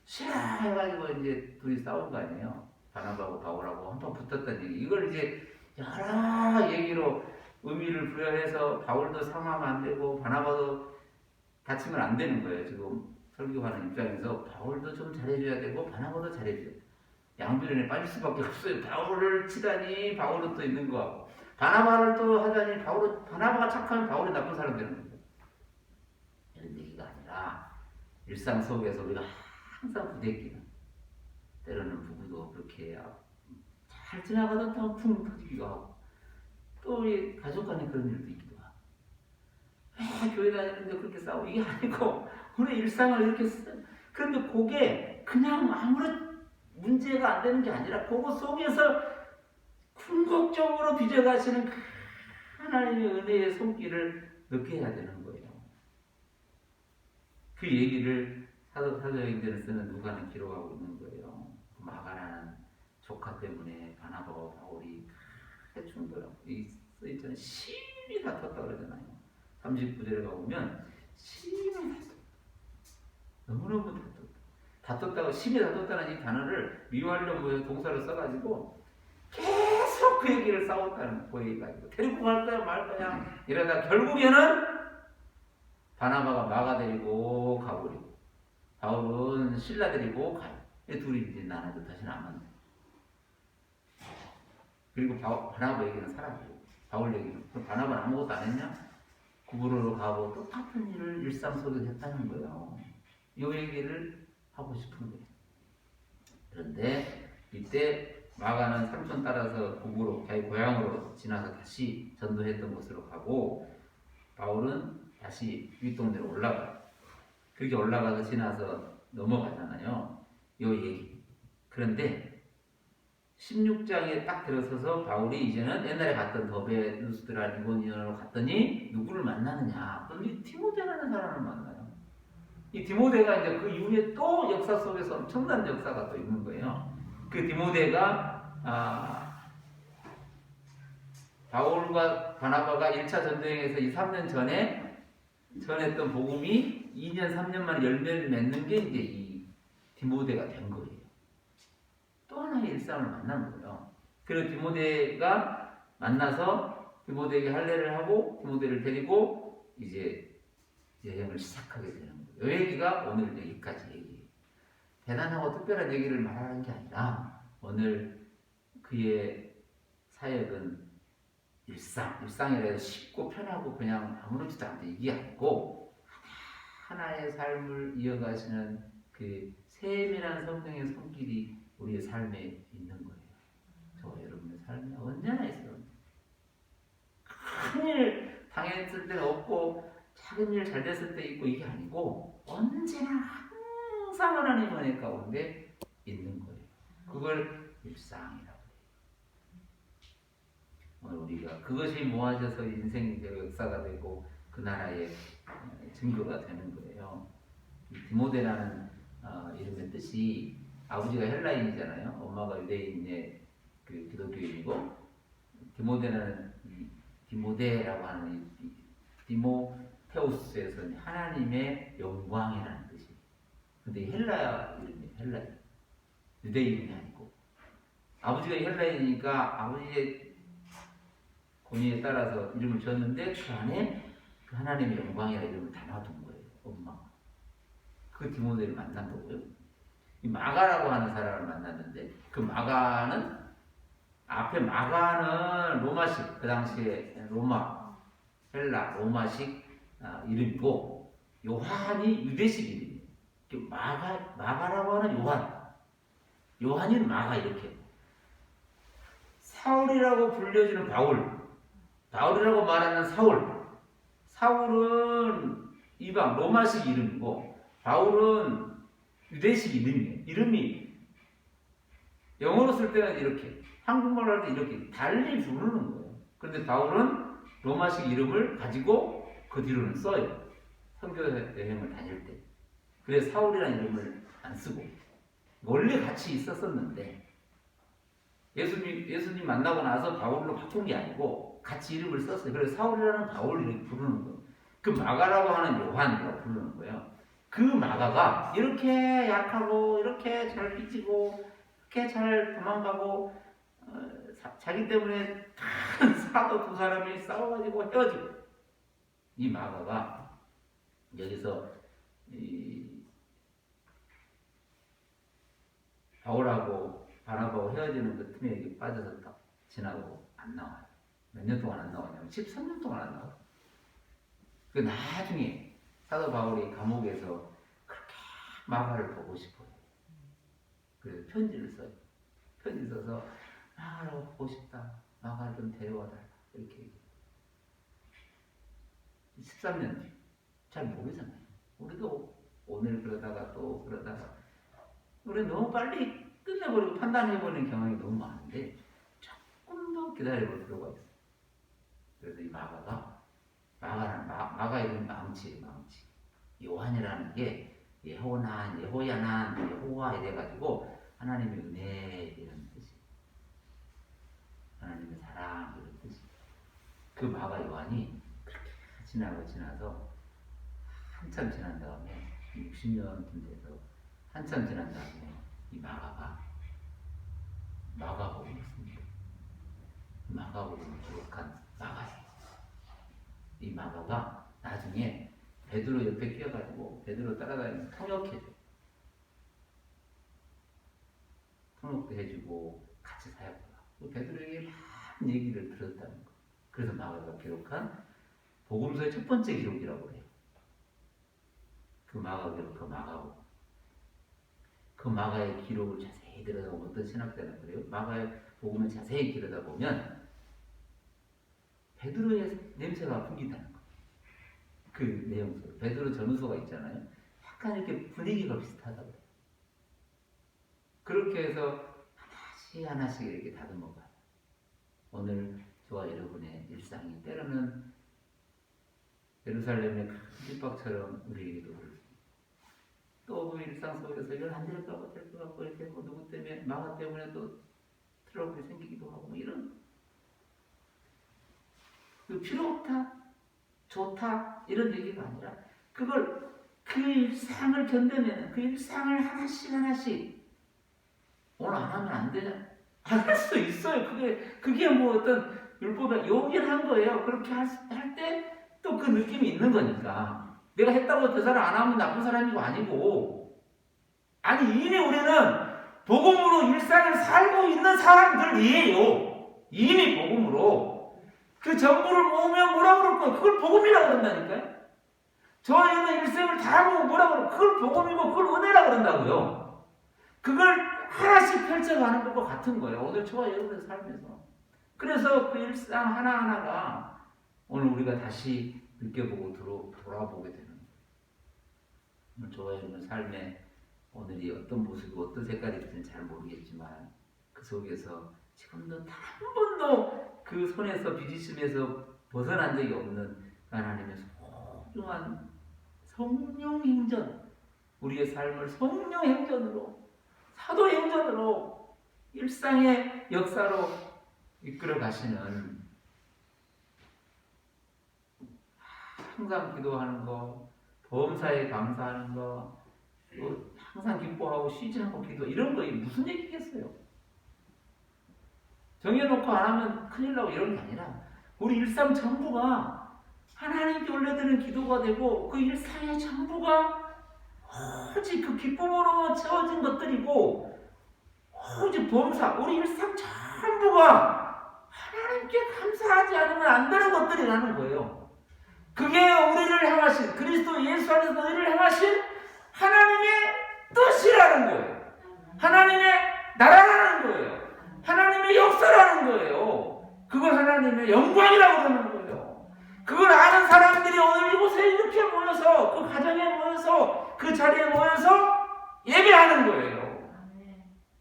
싫어 해가지고 이제 둘이 싸운 거 아니에요. 바나바하고 바울하고 한판 붙었다는 얘기. 이걸 이제 여러 얘기로 의미를 부여해서 바울도 상하면 안 되고 바나바도 다치면 안 되는 거예요. 지금 설교하는 입장에서 바울도 좀 잘해줘야 되고 바나바도 잘해줘야 돼요. 양비론에 빠질 수밖에 없어요. 바울을 치다니 바울은 또 있는 거 같고 바나바를 또 하다니 바나바가 착하면 바울이 나쁜 사람 되는 거예요. 이런 얘기가 아니라 일상 속에서 우리가 항상 부대끼는 때로는 부부도 그렇게 잘 지나가다 또 풍 터지기도 하고 또 우리 가족 간에 그런 일도 있기도 하고 왜 교회 다니는데 그렇게 싸우고 이게 아니고 우리 일상을 이렇게 그런데 그게 그냥 아무런 문제가 안 되는 게 아니라 그거 속에서 궁극적으로 빚어가시는 그 하나님의 은혜의 손길을 느껴야 되는 거예요. 그 얘기를 사도행전을 쓰는 누가는 기록하고 있는 거예요. 마가라는 조카 때문에 바나바와 바울이 크게 충돌하고 이 써있잖아요. 심히 다퉜다 그러잖아요. 39절에 가보면 심히 다퉜다. 너무너무 다퉜다고 심히 다퉜다는 이 단어를 미완료 동사를 써가지고 계속 그 얘기를 싸웠다는 그 얘기가지고 데리고 갈 거야 말 거야 이러다 결국에는 바나바가 마가 데리고 가버리고 바울은 실라 데리고 가요. 이 둘이 이제 나눠도 다시는 안 만나요. 그리고 바나바 얘기는 사라지고 바울 얘기는 그럼 바나바는 아무것도 안 했냐? 구부로로 가고 똑같은 일을 일상 속에서 했다는 거예요. 이 얘기를 하고 싶은 거예요. 그런데 이때 마가는 삼촌 따라서 구부로 자기 고향으로 지나서 다시 전도했던 곳으로 가고 바울은 다시 윗동네로 올라가요. 그렇게 올라가서 지나서 넘어가잖아요. 요 얘기. 그런데 16장에 딱 들어서서 바울이 이제는 옛날에 갔던 더베 누스드라 리고니온으로 갔더니 누구를 만나느냐? 그럼 디모데라는 사람을 만나요. 이 디모데가 이제 그 이후에 또 역사 속에서 엄청난 역사가 또 있는 거예요. 그 디모데가 바울과 바나바가 1차 전도행에서 이 3년 전에 전했던 복음이 2년 3년 만에 열매를 맺는 게 이제 이 디모데가 된 거예요. 또 하나의 일상을 만난 거예요. 그래서 디모데가 만나서 디모데에게 할례를 하고 디모데를 데리고 이제 여행을 시작하게 되는 거예요. 이 얘기가 오늘 여기까지 얘기예요. 대단하고 특별한 얘기를 말하는 게 아니라 오늘 그의 사역은 일상이라 해서 쉽고 편하고 그냥 아무렇지도 않다 이게 아니고 하나의 삶을 이어가시는 그 세밀한 성령의 손길이 우리의 삶에 있는 거예요. 저와 여러분의 삶에 언제나 있어요. 큰일 당했을 때는 없고 작은 일 잘 됐을 때 있고 이게 아니고 언제나 항상 하나님 은혜 가운데 있는 거예요. 그걸 일상이라고 해요. 오늘 우리가 그것이 모아져서 인생이 되고 역사가 되고 그 나라의 증거가 되는 거예요. 디모데라는 이름의 뜻이 아버지가 헬라인이잖아요. 엄마가 유대인의 그 기독교인이고 디모데라는 디모데라고 하는 디모테우스에서는 하나님의 영광이라는 뜻이에요. 근데 헬라 이름이에요. 헬라 유대인이 아니고 아버지가 헬라인이니까 아버지의 권위에 따라서 이름을 지었는데 그 안에 그 하나님의 영광이라는 이름을 담아둔 거예요. 엄마가. 그 디모데를 만난 거고요. 이 마가라고 하는 사람을 만났는데 그 마가는 앞에 마가는 로마식 그 당시에 로마 헬라 로마식 이름이고 요한이 유대식 이름이에요. 마가라고 하는 요한이 마가 이렇게 사울이라고 불려지는 바울이라고 말하는 사울은 이방 로마식 이름이고 바울은 유대식 이름이에요. 이름이 영어로 쓸 때는 이렇게, 한국말로 할 때 이렇게 달리 부르는 거예요. 그런데 바울은 로마식 이름을 가지고 그 뒤로는 써요. 선교 여행을 다닐 때. 그래서 사울이라는 이름을 안 쓰고 원래 같이 있었었는데 예수님 만나고 나서 바울로 바꾼 게 아니고 같이 이름을 썼어요. 그래서 사울이라는 바울 이렇게 부르는 거예요. 그 마가라고 하는 요한이라고 부르는 거예요. 그 마가가 이렇게 약하고 이렇게 잘 삐지고 이렇게 잘 도망가고 자기 때문에 큰 사도 두 사람이 싸워가지고 헤어지고 이 마가가 여기서 이 바울하고 바나바하고 헤어지는 그 틈에 이렇게 빠져서 딱 지나고 안 나와요. 몇 년 동안 안 나오냐면 13년 동안 안 나와요. 그 나중에 사도 바울이 감옥에서 그렇게 마가를 보고 싶어요. 그래서 편지를 써요. 편지 써서 마가를 보고 싶다. 마가를 좀 데려와달라. 이렇게 13년 뒤. 잘 모르잖아요. 우리도 오늘 그러다가 또 그러다가 우리 너무 빨리 끝내버리고 판단해버리는 경향이 너무 많은데 조금 더 기다려볼 필요가 있어요. 그래서 이 마가 이런 망치. 요한이라는 게 예호난, 예호야난, 예호와 이래가지고 하나님의 은혜 이런 뜻이, 하나님의 사랑 이런 뜻이. 그 마가 요한이 그렇게 지나서 한참 지난 다음에 60년쯤 돼서 한참 지난 다음에 이 마가복음을 씁니다. 마가복음을 기록한 마가예요. 이 마가가 나중에 베드로 옆에 끼어가지고 베드로 따라다니면서 통역해줘요. 통역도 해주고 같이 사역도 하고 베드로에게 많은 얘기를 들었다는 거예요. 그래서 마가가 기록한 복음서의 첫 번째 기록이라고 해요. 그 마가 기록, 그 마가의 기록을 자세히 들여다보면 어떤 신학자는 그래요. 마가의 복음을 자세히 들여다보면 베드로의 냄새가 풍긴다는 거예요. 그 내용 속에 베드로 전후서가 있잖아요. 약간 이렇게 분위기가 비슷하다고 해요. 그렇게 해서 하나씩 이렇게 다듬어 가요. 오늘 저와 여러분의 일상이 때로는 예루살렘의 큰 핍박처럼 우리에게도 그렇습니다. 또 그 일상 속에서 이건 안 될 것 같고 이렇게 뭐 누구 때문에 마가 때문에 또 트러블이 생기기도 하고 뭐 이런 그 필요 없다, 좋다 이런 얘기가 아니라 그걸 그 일상을 견뎌내는 그 일상을 하나씩 오늘 안 하면 안 되냐? 할 수 있어요. 그게 뭐 어떤 율법에 요긴한 거예요. 그렇게 할 때 또 그 느낌이 있는 거니까. 내가 했다고 그 사람 안 하면 나쁜 사람이고 아니고. 아니 이미 우리는 복음으로 일상을 살고 있는 사람들이에요. 이미 복음으로. 그 전부를 모으면 뭐라 그럴 거예요? 그걸 복음이라고 그런다니까요. 저희는 일생을 다 하고 뭐라 그래요? 그걸 복음이고 그걸 은혜라고 그런다고요. 그걸 하나씩 펼쳐가는 것과 같은 거예요. 오늘 저와 여러분의 삶에서. 그래서 그 일상 하나하나가 오늘 우리가 다시 느껴보고 돌아보게 되는 거예요. 오늘 저와 여러분의 삶에 오늘이 어떤 모습이고 어떤 색깔일지는 잘 모르겠지만 그 속에서 지금도 단 한 번도 그 손에서 비지심에서 벗어난 적이 없는 하나님의 소중한 성령 행전, 우리의 삶을 성령 행전으로, 사도 행전으로, 일상의 역사로 이끌어 가시는, 항상 기도하는 거, 범사에 감사하는 거, 또 항상 기뻐하고 쉬지 않고 기도, 이런 거 무슨 얘기겠어요? 정해놓고 안 하면 큰일 나고 이런 게 아니라 우리 일상 전부가 하나님께 올려드리는 기도가 되고 그 일상의 전부가 오직 그 기쁨으로 채워진 것들이고 오직 범사, 우리 일상 전부가 하나님께 감사하지 않으면 안 되는 것들이라는 거예요. 그게 우리를 향하신, 그리스도 예수 안에서 우리를 향하신 하나님의 뜻이라는 거예요. 하나님의 나라라는 거예요. 하나님의 역사라는 거예요. 그걸 하나님의 영광이라고 그러는 거예요. 그걸 아는 사람들이 오늘 이곳에 이렇게 모여서, 그 가정에 모여서, 그 자리에 모여서 예배하는 거예요.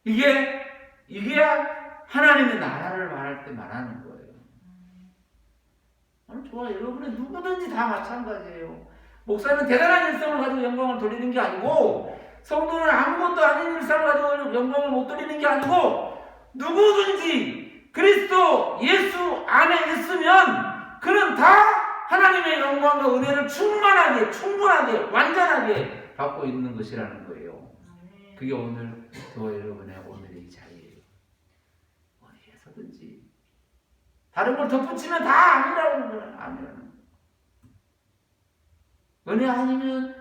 이게 이게 하나님의 나라를 말할 때 말하는 거예요. 좋아요. 여러분은 누구든지 다 마찬가지예요. 목사는 대단한 일성을 가지고 영광을 돌리는 게 아니고, 성도는 아무것도 아닌 일성을 가지고 영광을 못 돌리는 게 아니고, 누구든지 그리스도 예수 안에 있으면 그는 다 하나님의 영광과 은혜를 충분하게 완전하게 받고 있는 것이라는 거예요. 그게 오늘 저와 여러분의 오늘의 이 자리예요. 어디에서든지 다른 걸 덧붙이면 다 아니라는 거예요. 아니라는 거예요. 은혜 아니면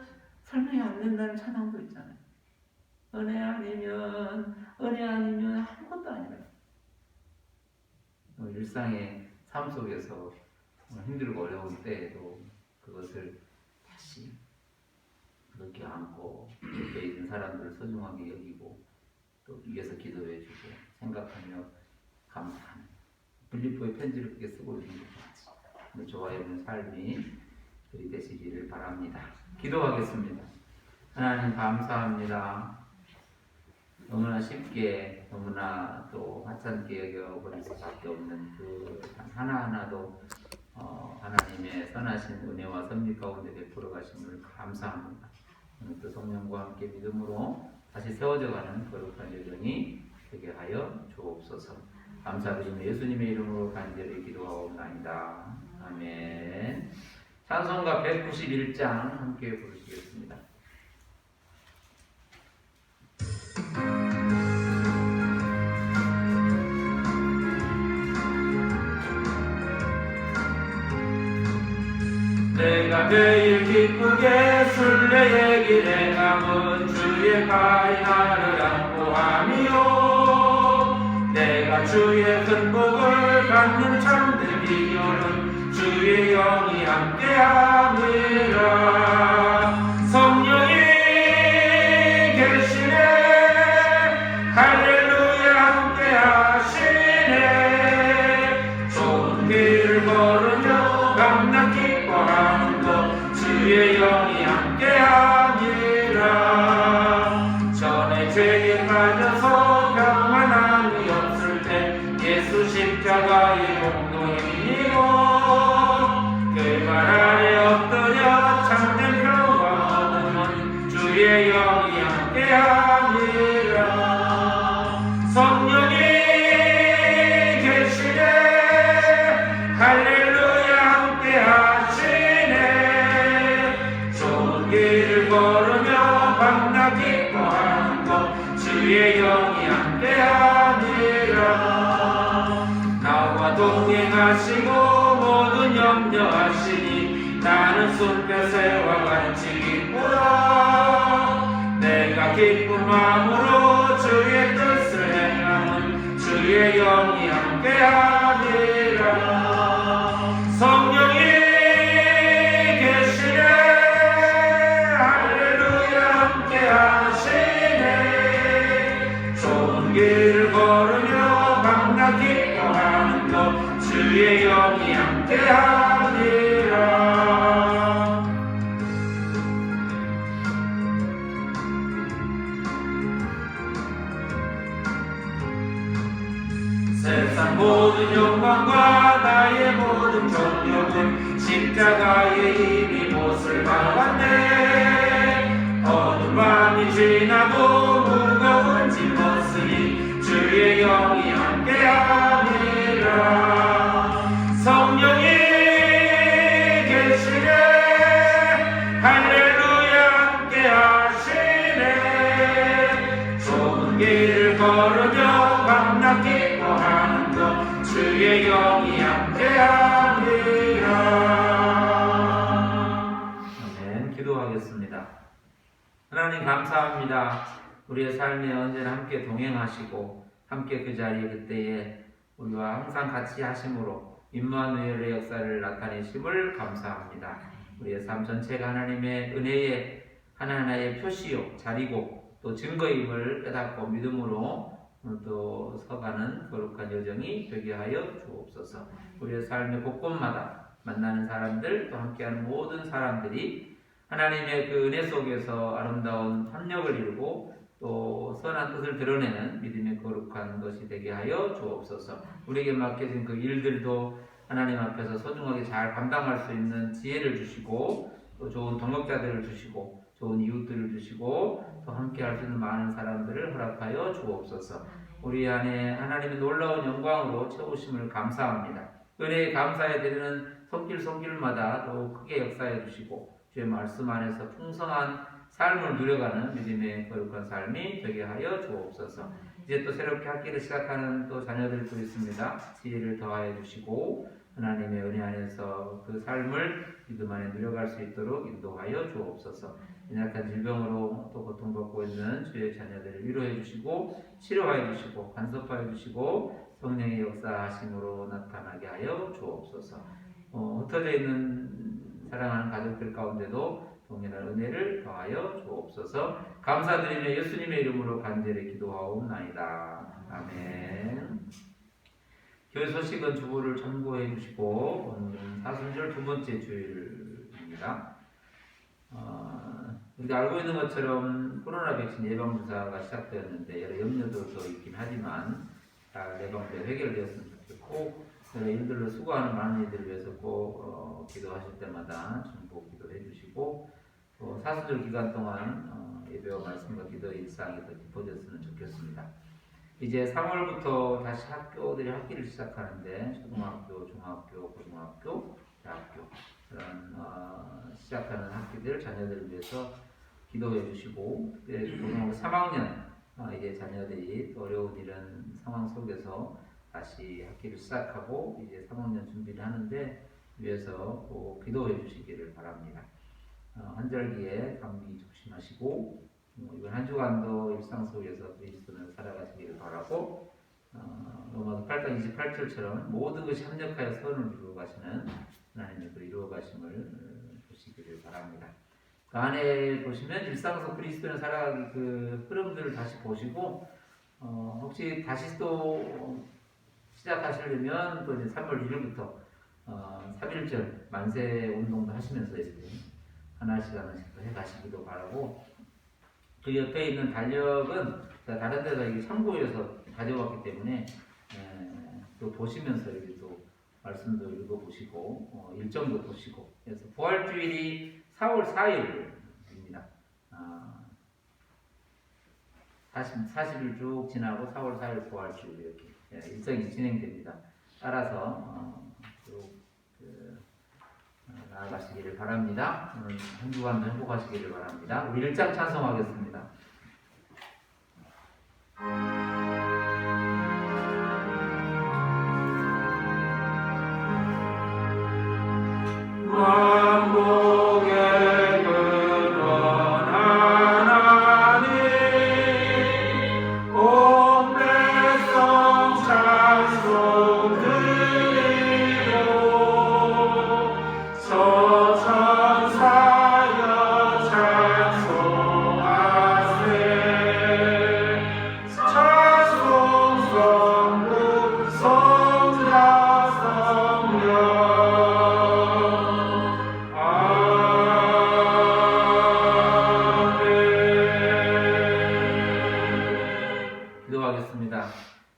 설명이 안 된다는 찬양도 있잖아요. 은혜 아니면 아무것도 아니라. 일상의 삶 속에서 힘들고 어려운 때에도 그것을 다시 그렇게 안고 옆에 있는 사람들을 소중하게 여기고 또 위에서 기도해주고 생각하며 감사하는 빌립보의 편지를 그렇게 쓰고 있는 것같이 저와 여러분 삶이 그리 되시기를 바랍니다. 기도하겠습니다. 하나님 감사합니다. 너무나 쉽게 너무나 또 하찮게 여겨버릴 수밖에 없는 그 하나하나도 하나님의 선하신 은혜와 섭리 가운데 베풀어 가심을 감사합니다. 오늘 또 성령과 함께 믿음으로 다시 세워져가는 거룩한 여정이 되게 하여 주옵소서. 감사드리며 예수님의 이름으로 간절히 기도하옵나이다. 아멘. 찬송가 191장 함께 부르시겠습니다. 내가 매일 기쁘게 순례의 길에 남은 주의 가히 나를 안고 하미요 내가 주의 큰 복을 받는 참된 비결은 주의 영이 함께함이라 성령이 계시네 할렐루야 함께하시네 좋은 길을 걸으며 감당 기뻐하는 것 주의 영이 함께함이라 전에 죄에 빠져서 평안함이 없을 때 예수 십자가의 공동이고 그 말 아래 엎드려 참된 평화 얻으면 주의 영이 함께함이라 성령이 계시네 할렐루야 함께하시네 좋은 길을 걸으며 밤낮 기뻐하는 것 주의 영이 함께하니라 나와 동행하시고 모든 염려하시니 나는 숲에새와 같이 기쁘라 내가 기쁜 마음으로 주의 뜻을 행하는 주의 영이 함께하니라 성령이 계시네 할렐루야 함께하시네 좋은 길을 걸으며 밤낮 기뻐하는 것 주의 영이 함께하니라 세상 모든 영광과 나의 모든 정욕은 십자가의 힘이 못을 박았네 어두운 밤이 지나고 무거운 짐 벗으니 주의 영이 함께함이라 성령이 계시네 할렐루야 함께하시네 좋은 길을 걸으며 밤낮 기뻐하는 것 주의 영이 함께함이라 아멘. 기도하겠습니다. 하나님 감사합니다. 우리의 삶에 언제나 함께 동행하시고 함께 그 자리에 그때에 우리와 항상 같이 하심으로 임마누엘의 역사를 나타내심을 감사합니다. 우리의 삶 전체가 하나님의 은혜의 하나하나의 표시요 자리고 또 증거임을 깨닫고 믿음으로 또 서가는 거룩한 여정이 되게 하여 주옵소서. 우리의 삶의 곳곳마다 만나는 사람들 또 함께하는 모든 사람들이 하나님의 그 은혜 속에서 아름다운 협력을 이루고 또 선한 뜻을 드러내는 믿음의 거룩한 것이 되게 하여 주옵소서. 우리에게 맡겨진 그 일들도 하나님 앞에서 소중하게 잘 감당할 수 있는 지혜를 주시고 또 좋은 동역자들을 주시고 좋은 이웃들을 주시고 또 함께 할 수 있는 많은 사람들을 허락하여 주옵소서. 우리 안에 하나님의 놀라운 영광으로 채우심을 감사합니다. 은혜에 감사해 드리는 손길마다 더 크게 역사해 주시고 주의 말씀 안에서 풍성한 삶을 누려가는 믿음의 거룩한 삶이 되게 하여 주옵소서. 이제 또 새롭게 학기를 시작하는 또 자녀들도 있습니다. 지혜를 더하여 주시고 하나님의 은혜 안에서 그 삶을 믿음 안에 누려갈 수 있도록 인도하여 주옵소서. 연약한 질병으로 또 고통받고 있는 주의 자녀들을 위로해 주시고 치료하여 주시고 간섭하여 주시고 성령의 역사하심으로 나타나게 하여 주옵소서. 흩어져 있는 사랑하는 가족들 가운데도 동일한 은혜를 더하여 주옵소서. 감사드리며 예수님의 이름으로 간절히 기도하옵나이다. 아멘. 교회 소식은 주보를 참고해 주시고 오늘은 사순절 두 번째 주일입니다. 우리가 알고 있는 것처럼 코로나 백신 예방주사가 시작되었는데 여러 염려도 있긴 하지만 잘 예방되어 해결되었으면 좋겠고 여러 일들로 수고하는 많은 이들을 위해서 꼭 기도하실 때마다 중보 기도해 주시고 또 사순절 기간 동안 예배와 말씀과 기도 일상이 더 깊어졌으면 좋겠습니다. 이제 3월부터 다시 학교들이 학기를 시작하는데 초등학교, 중학교, 고등학교, 대학교 그런 시작하는 학기들 자녀들을 위해서 기도해 주시고 특별히 고등학교 3학년 이제 자녀들이 어려운 이런 상황 속에서 다시 학기를 시작하고 이제 3학년 준비를 하는데 위해서 꼭 기도해 주시기를 바랍니다. 환절기에 감기 조심하시고 이번 한 주간도 일상 속에서 그리스도를 살아가시기를 바라고 로마서 8장 28절처럼 모든 것이 합력하여 선을 이루어 가시는 하나님의 그 이루어 가심을 보시기를 바랍니다. 그 안에 보시면 일상 속 그리스도를 살아가기 그 흐름들을 다시 보시고 혹시 다시 또 시작하시려면 또 이제 3월 1일부터 3.1절 만세 운동도 하시면서 이제 하나씩 해 가시기도 바라고 그 옆에 있는 달력은 제가 다른 데서 이게 참고해서 가져왔기 때문에 또 보시면서 여기 또 말씀도 읽어보시고 일정도 보시고 그래서 부활주일이 4월 4일입니다. 40일 쭉 지나고 4월 4일 부활주일 이렇게 일정이 진행됩니다. 따라서 쭉 나아가시기를 바랍니다. 오늘 한 주간도 행복하시기를 바랍니다. 우리 1장 찬송하겠습니다. 만복의 근원 하나님 온 백성 찬송 드리고 천사여 찬송하세 찬송 성부 성자 성령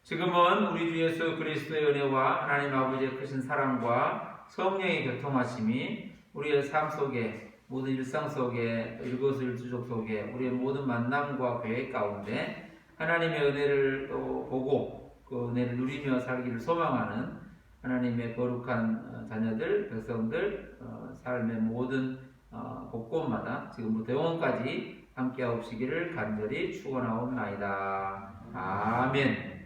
지금은 우리 주 예수 그리스도의 은혜와 하나님 아버지의 크신 사랑과 성령의 교통하심이 우리의 삶 속에 모든 일상 속에 일거수일투족 속에 우리의 모든 만남과 계획 가운데 하나님의 은혜를 또 보고 그 은혜를 누리며 살기를 소망하는 하나님의 거룩한 자녀들, 백성들 삶의 모든 곳곳마다 지금부터 영원까지 함께 하옵시기를 간절히 축원하옵나이다. 아멘.